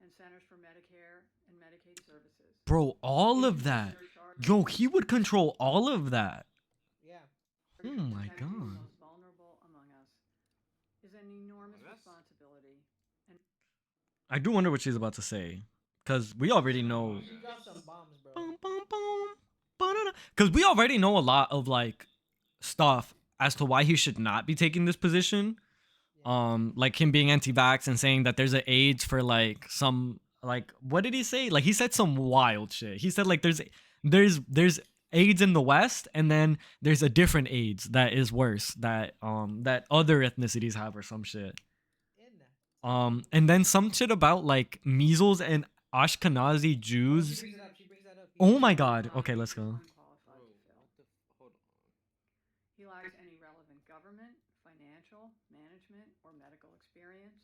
and Centers for Medicare and Medicaid Services. Bro, all of that. Yo, he would control all of that. Yeah. Oh my Protecting god. the most vulnerable among us is an enormous responsibility. And I do wonder what she's about to say. Because we already know. She dropped some bombs, bro. Because we already know a lot of, like, stuff as to why he should not be taking this position. Like him being anti-vax and saying that there's an AIDS for, like, some, like, what did he say? Like, he said some wild shit. He said, like, there's AIDS in the West, and then there's a different AIDS that is worse, that other ethnicities have, or some shit. And then some shit about, like, measles and Ashkenazi Jews. She brings that up. Oh my god. Okay, let's go. Hold on. he lacks any relevant government, financial, management, or medical experience.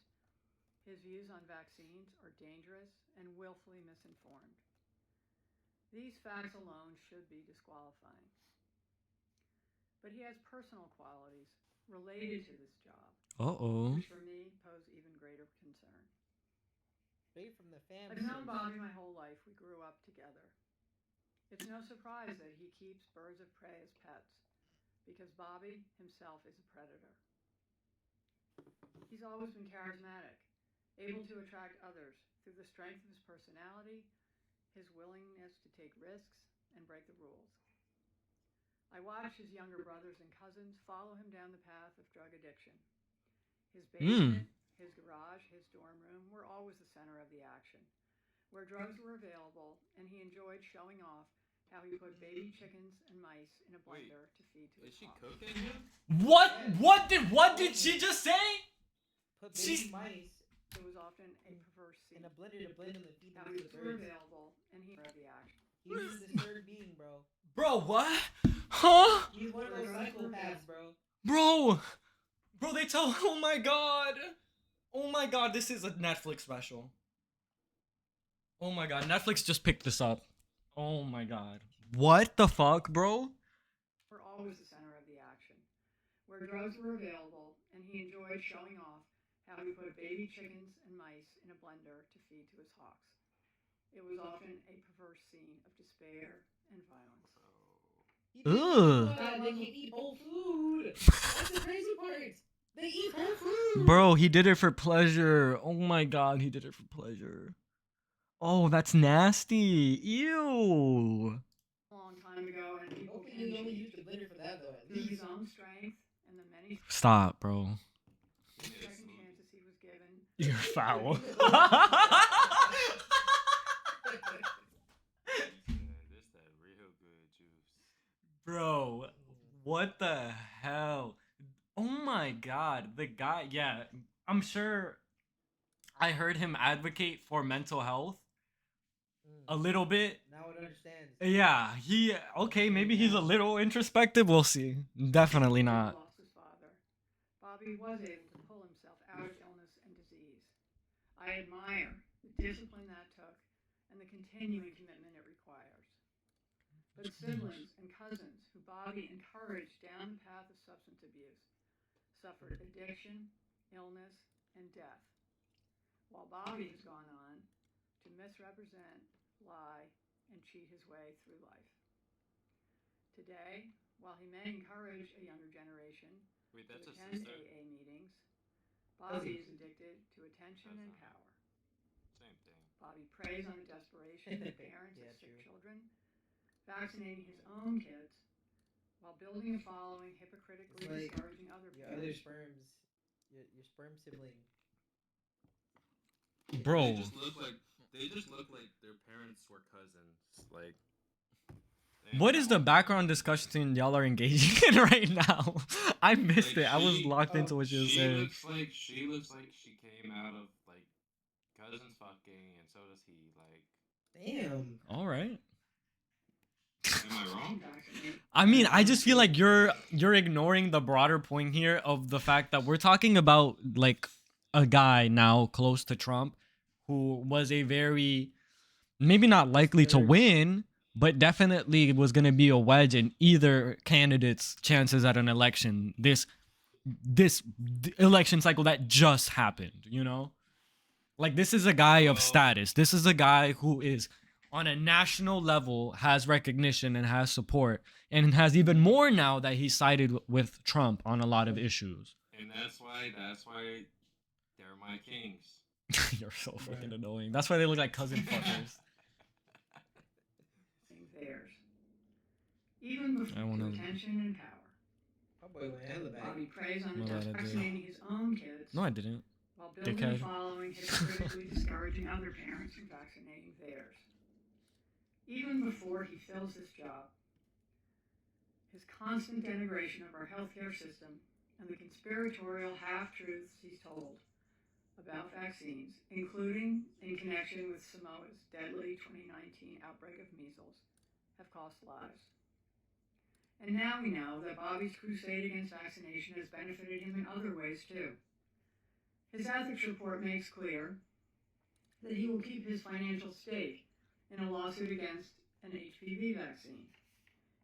His views on vaccines are dangerous and willfully misinformed. These facts alone should be disqualifying. But he has personal qualities related to this job, which for me pose even greater concern. Straight from the family. I've known Bobby my whole life. We grew up together. It's no surprise that he keeps birds of prey as pets, because Bobby himself is a predator. He's always been charismatic, able to attract others through the strength of his personality, his willingness to take risks, and break the rules. I watched his younger brothers and cousins follow him down the path of drug addiction. His basement, his garage, his dorm room were always the center of the action, where drugs were available, and he enjoyed showing off how he put baby chickens and mice in a blender to feed to his Is she hawks. cooking him? What did she just say? Put baby mice It was often a perverse scene. in a blender to blend them to feed them How to he the was birds. available, and he read the action. He's this third being, bro. Bro, what? Huh? He's one of those psychopaths, bro. Bro, they tell. Oh my god. Oh my god, this is a Netflix special. Oh my god, Netflix just picked this up. Oh my god. What the fuck, bro? Were always the center of the action, where drugs were available, and he enjoyed showing off how he put baby chickens and mice in a blender to feed to his hawks. It was often a perverse scene of despair and violence. They can eat whole food. That's the crazy part. They eat whole food. Bro, he did it for pleasure. Oh my god, he did it for pleasure. Oh, that's nasty. Ew. A long time ago, and people Hopefully he only used the blender for that, though. At through least. his own strength and the many Stop, bro. second chances he was given. You're foul. This that real good juice. Bro, what the hell? Oh my god, the guy, yeah, I'm sure I heard him advocate for mental health a little bit. Now it understands. Yeah, okay, maybe he's a little introspective. We'll see. Definitely not. Lost his father. Bobby was able to pull himself out of illness and disease. I admire the discipline that took and the continuing commitment it requires. But siblings and cousins who Bobby encouraged down the path of substance abuse suffered addiction, illness, and death, while Bobby has gone on to misrepresent, lie, and cheat his way through life. Today, while he may encourage a younger generation to attend AA meetings, Bobby is addicted to attention and power. Same thing. Bobby preys on the desperation of parents of sick children, vaccinating his own kids, while building a following hypocritically discouraging other parents. Your sperm sibling. Bro. They just look like their parents were cousins. Like. What is the background discussion y'all are engaging in right now? I missed it. I was locked into what you were saying. She looks like she came out of like cousins fucking, and so does he. Like. Damn. All right. Am I wrong? I mean, I just feel like you're ignoring the broader point here of the fact that we're talking about like a guy now close to Trump who was a very maybe not likely to win, but definitely was going to be a wedge in either candidate's chances at an election. This election cycle that just happened, you know? Like, this is a guy of status. This is a guy who is on a national level, has recognition and has support, and has even more now that he sided with Trump on a lot of issues. And that's why they're my kings. You're so freaking annoying. That's why they look like cousin fuckers. Theirs. Even before attention and power. Bobby preys on the vaccinating his own kids. No, I didn't. While building and following hypocritically discouraging other parents from vaccinating theirs. Even before he fills this job, his constant denigration of our healthcare system and the conspiratorial half-truths he's told about vaccines, including in connection with Samoa's deadly 2019 outbreak of measles, have cost lives. And now we know that Bobby's crusade against vaccination has benefited him in other ways too. His ethics report makes clear that he will keep his financial stake in a lawsuit against an HPV vaccine.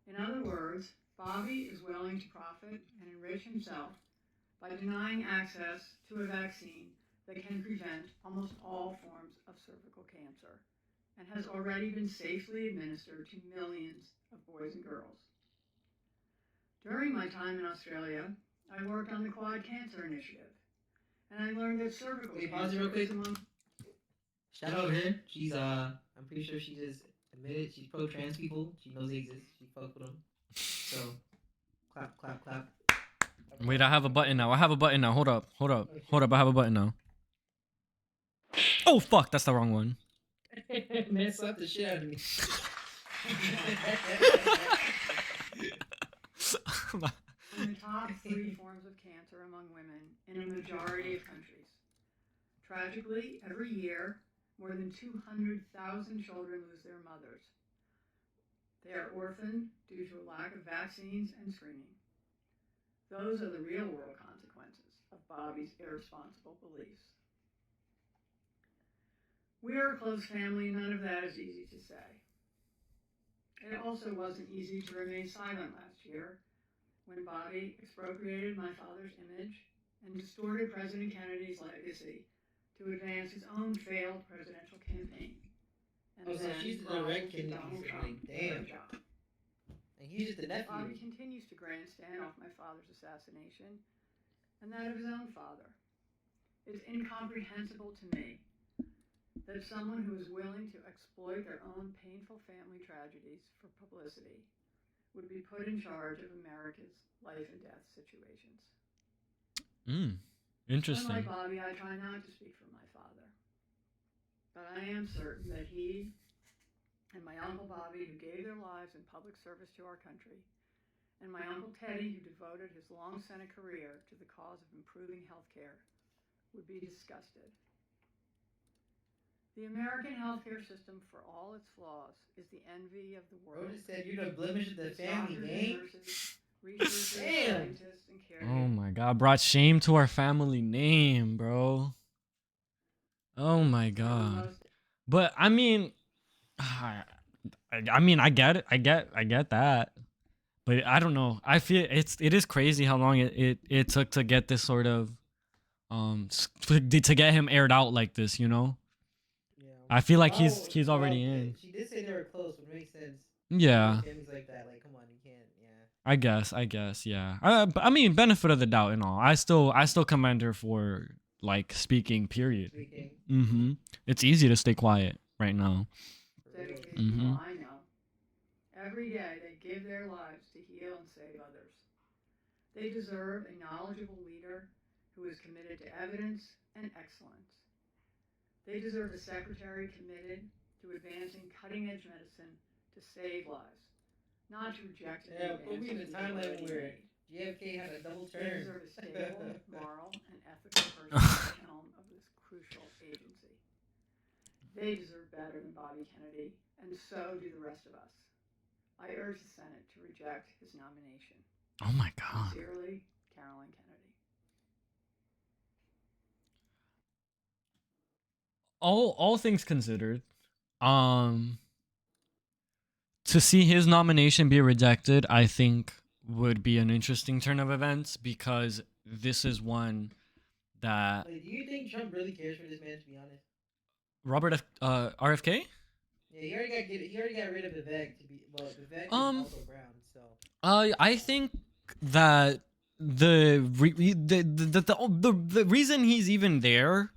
In other words, Bobby is willing to profit and enrich himself by denying access to a vaccine that can prevent almost all forms of cervical cancer and has already been safely administered to millions of boys and girls. During my time in Australia, I worked on the Quad Cancer Initiative, and I learned that cervical cancer is among... Shout out her. She's I'm pretty sure she just admitted she's pro trans people. She knows they exist. She fucks with them. So clap, clap, clap. Wait, I have a button now. Hold up. I have a button now. Oh fuck, that's the wrong one. Man, slap the shit out of me. The top 3 forms of cancer among women in a majority of countries. Tragically, every year, more than 200,000 children lose their mothers. They are orphaned due to a lack of vaccines and screening. Those are the real-world consequences of Bobby's irresponsible beliefs. We are a close family, and none of that is easy to say. It also wasn't easy to remain silent last year when Bobby expropriated my father's image and distorted President Kennedy's legacy to advance his own failed presidential campaign. And so she's the direct Kennedy sibling. Damn. And he's just the nephew. Bobby continues to grandstand off my father's assassination and that of his own father. It's incomprehensible to me that someone who is willing to exploit their own painful family tragedies for publicity would be put in charge of America's life and death situations. Interesting. Unlike Bobby, I try not to speak for my father. But I am certain that he and my Uncle Bobby, who gave their lives in public service to our country, and my Uncle Teddy, who devoted his long Senate career to the cause of improving health care, would be disgusted. The American healthcare system, for all its flaws, is the envy of the world. Bro just said you're the blemish of the Its family, doctors, gang. nurses, researchers, Damn. scientists, and caregivers. Oh my god, brought shame to our family name, bro. Oh my god. But I mean, I get it. I get that. But I don't know. I feel it is crazy how long it took to get this sort of to get him aired out like this, you know? Yeah. I feel like he's already in. She did say they were close, which makes sense. Yeah. Families like that, like, come on, you can't. Yeah. I guess, yeah. I mean, benefit of the doubt and all. I still commend her for like speaking. Period. Mm-hmm. It's easy to stay quiet right now. Dedicated Mm-hmm. people I know. Every day they give their lives to heal and save others. They deserve a knowledgeable leader who is committed to evidence and excellence. They deserve a secretary committed to advancing cutting-edge medicine to save lives, not to reject the Yeah, put me in the advances timeline we've where already made. JFK had a double They turn. deserve a stable, moral, and ethical person at the helm of this crucial agency. They deserve better than Bobby Kennedy, and so do the rest of us. I urge the Senate to reject his nomination. Oh my god. Sincerely, Carolyn Kennedy. All things considered, to see his nomination be rejected, I think would be an interesting turn of events because this is one that Like, do you think Trump really cares for this man? To be honest. RFK? Yeah, he already got rid of Vivek to be Vivek is also brown, so. I think that the reason he's even there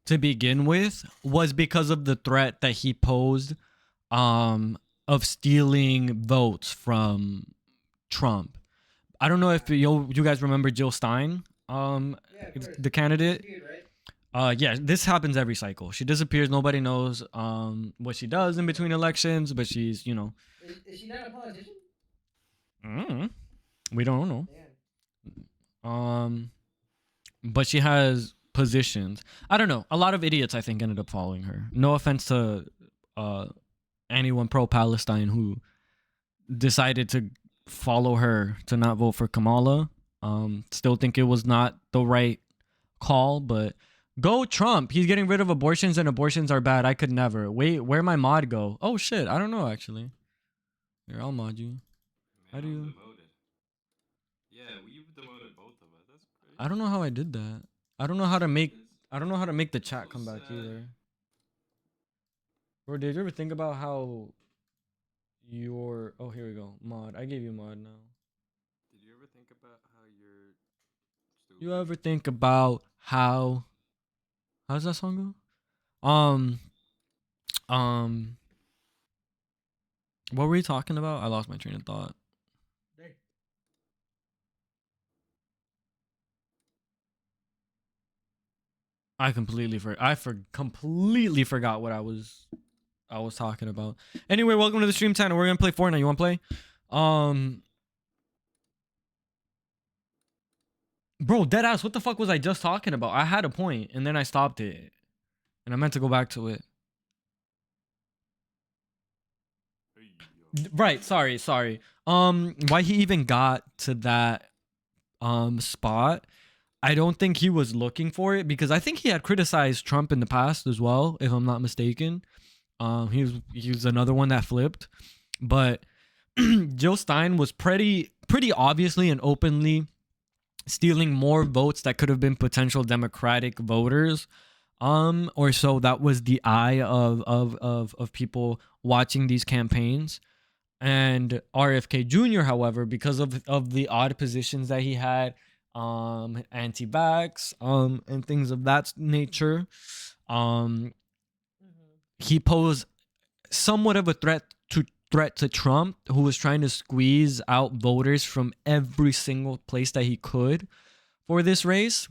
to begin with was because of the threat that he posed of stealing votes from Trump. I don't know if you guys remember Jill Stein, the candidate. Yeah, this happens every cycle. She disappears. Nobody knows what she does in between elections, but she's, you know. Is she not a politician? We don't know. But she has positions. I don't know. A lot of idiots, I think, ended up following her. No offense to anyone pro-Palestine who decided to follow her to not vote for Kamala. Still think it was not the right call, but go Trump. He's getting rid of abortions and abortions are bad. I could never. Wait, where'd my mod go? Oh shit, I don't know actually. Here, I'll mod you. How do you? Demoted. Yeah, we've demoted both of us. That's crazy. I don't know how I did that. I don't know how to make the chat come back either. Bro, did you ever think about how your here we go. Mod. I gave you mod now. Did you ever think about how you're stupid? You ever think about how does that song go? What were we talking about? I lost my train of thought. I completely forgot what I was talking about. Anyway, welcome to the stream channel. We're gonna play Fortnite. You wanna play? Bro, deadass, what the fuck was I just talking about? I had a point and then I stopped it. And I meant to go back to it. Right, sorry. Why he even got to that spot, I don't think he was looking for it because I think he had criticized Trump in the past as well, if I'm not mistaken. He was another one that flipped. But Jill Stein was pretty obviously and openly stealing more votes that could have been potential Democratic voters. Or so that was the eye of people watching these campaigns. And RFK Jr., however, because of the odd positions that he had, anti-vax, and things of that nature, he posed somewhat of a threat to Trump, who was trying to squeeze out voters from every single place that he could for this race.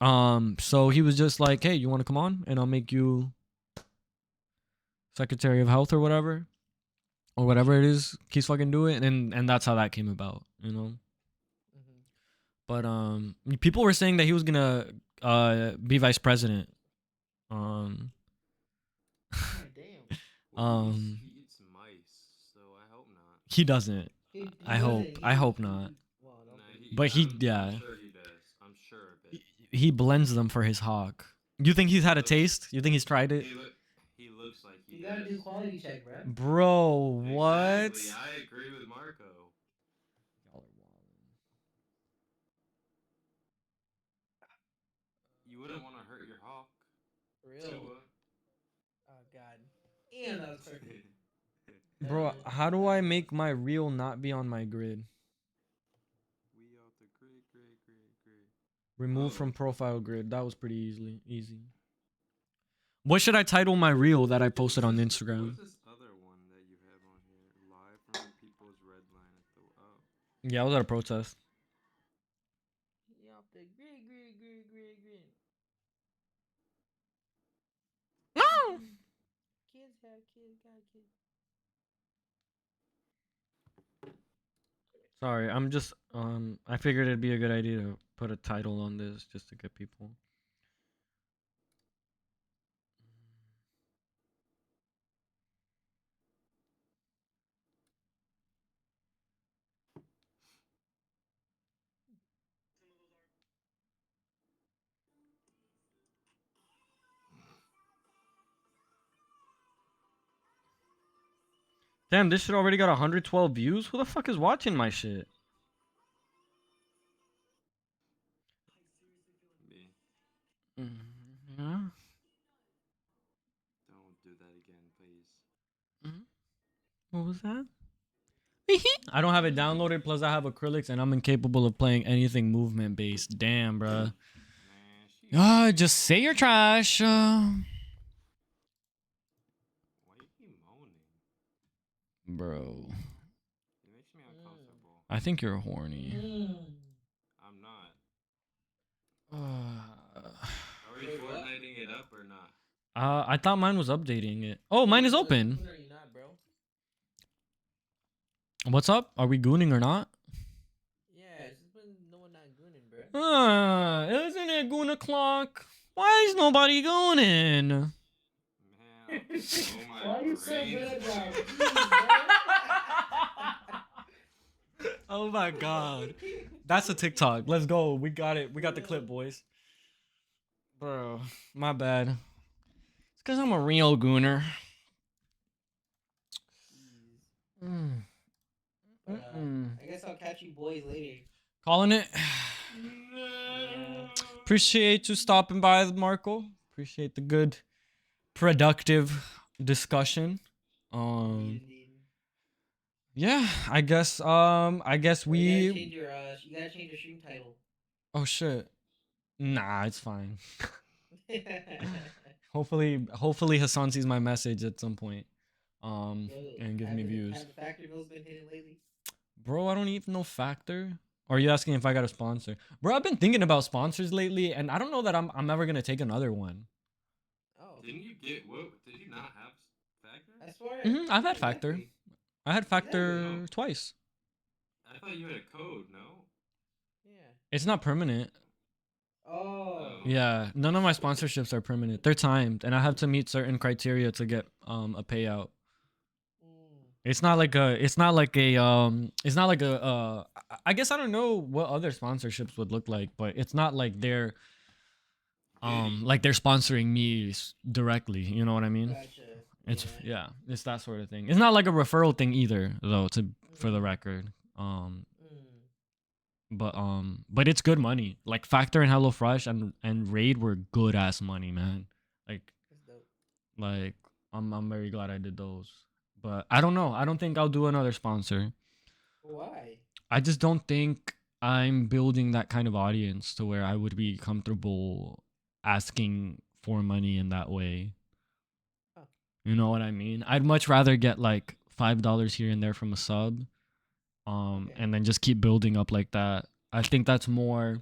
So he was just like, hey, you want to come on and I'll make you Secretary of Health or whatever it is he's fucking doing, and that's how that came about, you know. But people were saying that he was gonna be vice president. God damn. Well, he eats mice, so I hope not. He doesn't. He I hope. doesn't I eat hope not. food. Well, no, But he, yeah. I'm sure he does. I'm sure of it. He blends them for his hawk. You think he's had a taste? You think he's tried it? He looks like he You gotta does. do quality check, bro. Bro, what? Exactly. I agree with Marco. You wouldn't want to hurt your hawk. For real. Tua. Oh god. And that was perfect. Bro, how do I make my reel not be on my grid? We out the grid. Remove from profile grid. That was pretty easy. What should I title my reel that I posted on Instagram? What's this other one that you have on here? Live from People's Red Line at the Yeah, I was at a protest. You off the grid. No. Kids have kids, got kids. Sorry, I'm just I figured it'd be a good idea to put a title on this just to get people. Damn, this shit already got 112 views? Who the fuck is watching my shit? Me. Yeah. Don't do that again, please. What was that? I don't have it downloaded, plus I have acrylics and I'm incapable of playing anything movement based. Damn, bruh. Just say you're trash. Why you keep moaning? Bro. It makes me uncomfortable. I think you're horny. I'm not. Are we Fortniting it up or not? I thought mine was updating it. Oh, mine is open. Are you not, bro? What's up? Are we gooning or not? Yeah, it's just been no one not gooning, bro. Isn't it goon o'clock? Why is nobody gooning? Man, oh my Why you so brain. good, bro? Oh my god. That's a TikTok. Let's go. We got it. We got the clip, boys. Bro, my bad. It's because I'm a real gooner. I guess I'll catch you boys later. Calling it. Appreciate you stopping by, Marco. Appreciate the good, productive discussion. Yeah, I guess we. You gotta change your stream title. Oh shit. Nah, it's fine. Hopefully Hassan sees my message at some point. And gives me views. Have the factory mills been hitting lately? Bro, I don't even know Factor. Or are you asking if I got a sponsor? Bro, I've been thinking about sponsors lately, and I don't know that I'm ever gonna take another one. Oh. Didn't you get what? Did you not have Factor? I swear. I've had Factor. I had Factor twice. I thought you had a code, no? Yeah. It's not permanent. Oh. Yeah, none of my sponsorships are permanent. They're timed, and I have to meet certain criteria to get a payout. It's not like a I guess I don't know what other sponsorships would look like, but it's not like they're sponsoring me directly, you know what I mean? Gotcha. It's it's that sort of thing. It's not like a referral thing either, though, for the record. But it's good money. Like Factor and HelloFresh and Raid were good ass money, man. Like I'm very glad I did those. But I don't know. I don't think I'll do another sponsor. Why? I just don't think I'm building that kind of audience to where I would be comfortable asking for money in that way. Huh. You know what I mean? I'd much rather get like $5 here and there from a sub. And then just keep building up like that. I think that's more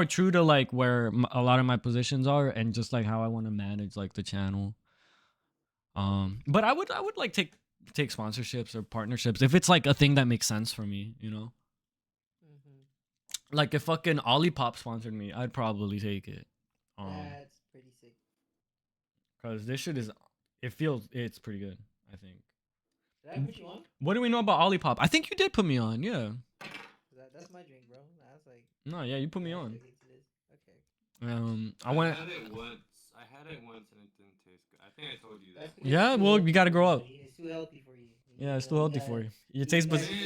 true to like where a lot of my positions are and just like how I want to manage like the channel. But I would like take sponsorships or partnerships if it's like a thing that makes sense for me, you know? Like if fucking Olipop sponsored me, I'd probably take it. That's pretty sick. Cause this shit is, it's pretty good. I think. Did I put you on? What do we know about Olipop? I think you did put me on. Yeah. That's my drink, bro. I was like. No, yeah, you put me on. Okay. I went. I had it once and it didn't taste good. I think I told you that. Yeah, well, you gotta grow up. It's too healthy for you. Yeah, it's too healthy for you. Your taste buds. No.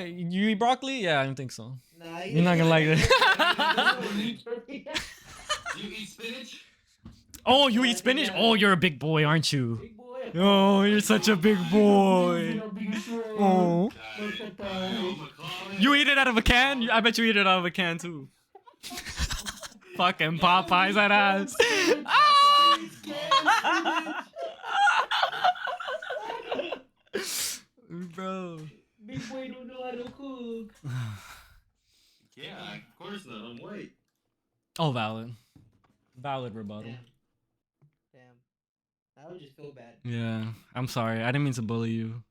You eat broccoli? Yeah, I don't think so. Nah, You're not gonna like it. Do you eat spinach? Oh, you eat spinach? Oh, you're a big boy, aren't you? Oh, you're such a big boy. Oh. You eat it out of a can? I bet you eat it out of a can too. Fucking Popeyes that ass. Bro. Big boy don't know how to cook. Yeah, of course not. I'm white. Oh, valid. Valid rebuttal. Damn. I would just feel bad. Yeah, I'm sorry. I didn't mean to bully you.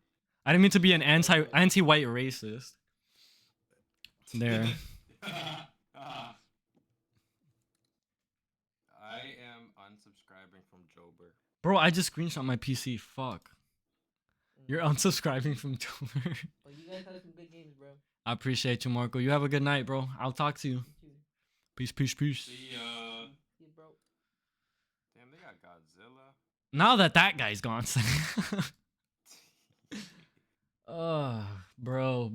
I didn't mean to be an anti-white racist. There. I am unsubscribing from Joaber. Bro, I just screenshot my PC. Fuck. You're unsubscribing from Joaber. But you guys have some good games, bro. I appreciate you, Marco. You have a good night, bro. I'll talk to you. Peace, peace, peace. See ya. See you, bro. Damn, they got Godzilla. Now that guy's gone. Bro.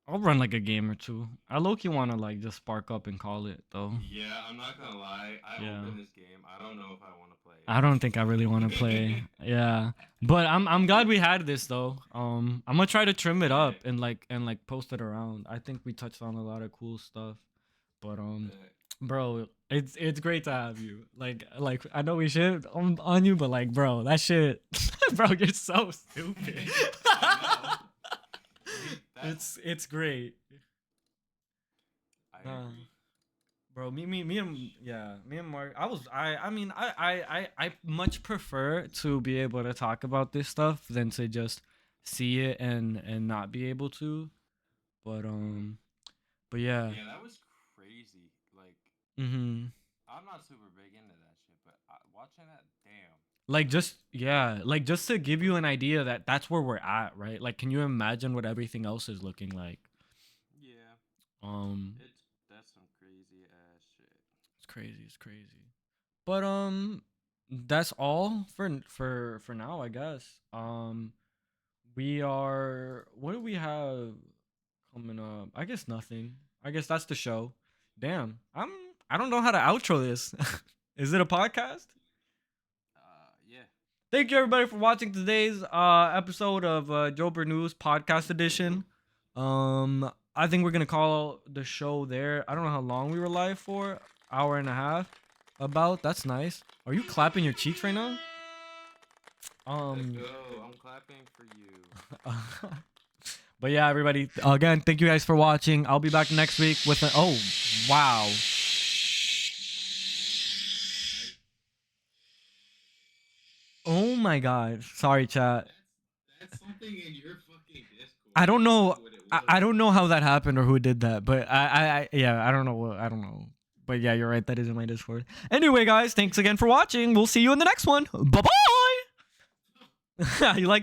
I'll run like a game or two. I low-key want to like just spark up and call it though. Yeah, I'm not gonna lie. I opened this game. I don't know if I want to play it. I don't think I really want to play. Yeah, but I'm glad we had this though. I'm gonna try to trim it up and like post it around. I think we touched on a lot of cool stuff. But bro, it's great to have you. Like I know we shit on you, but like bro, that shit, bro, you're so stupid. It's great. I agree. Bro, me and Mark. I much prefer to be able to talk about this stuff than to just see it and not be able to. But yeah. Yeah, that was crazy. Like, I'm not super big into that shit, but watching that, damn. Like just to give you an idea that that's where we're at, right? Like, can you imagine what everything else is looking like? Yeah. That's some crazy ass shit. It's crazy. But that's all for now, I guess. What do we have coming up? I guess nothing. I guess that's the show. Damn. I don't know how to outro this. Is it a podcast? Yeah. Thank you everybody for watching today's episode of Joaber News Podcast Edition. I think we're gonna call the show there. I don't know how long we were live for. Hour and a half. About. That's nice. Are you clapping your cheeks right now? Let's go. I'm clapping for you. But yeah, everybody. Again, thank you guys for watching. I'll be back next week with an. Oh, wow. Oh my god. Sorry, chat. That's something in your fucking Discord. I don't know. I don't know how that happened or who did that, but I don't know. But yeah, you're right. That is in my Discord. Anyway, guys, thanks again for watching. We'll see you in the next one. Bye bye. You like that?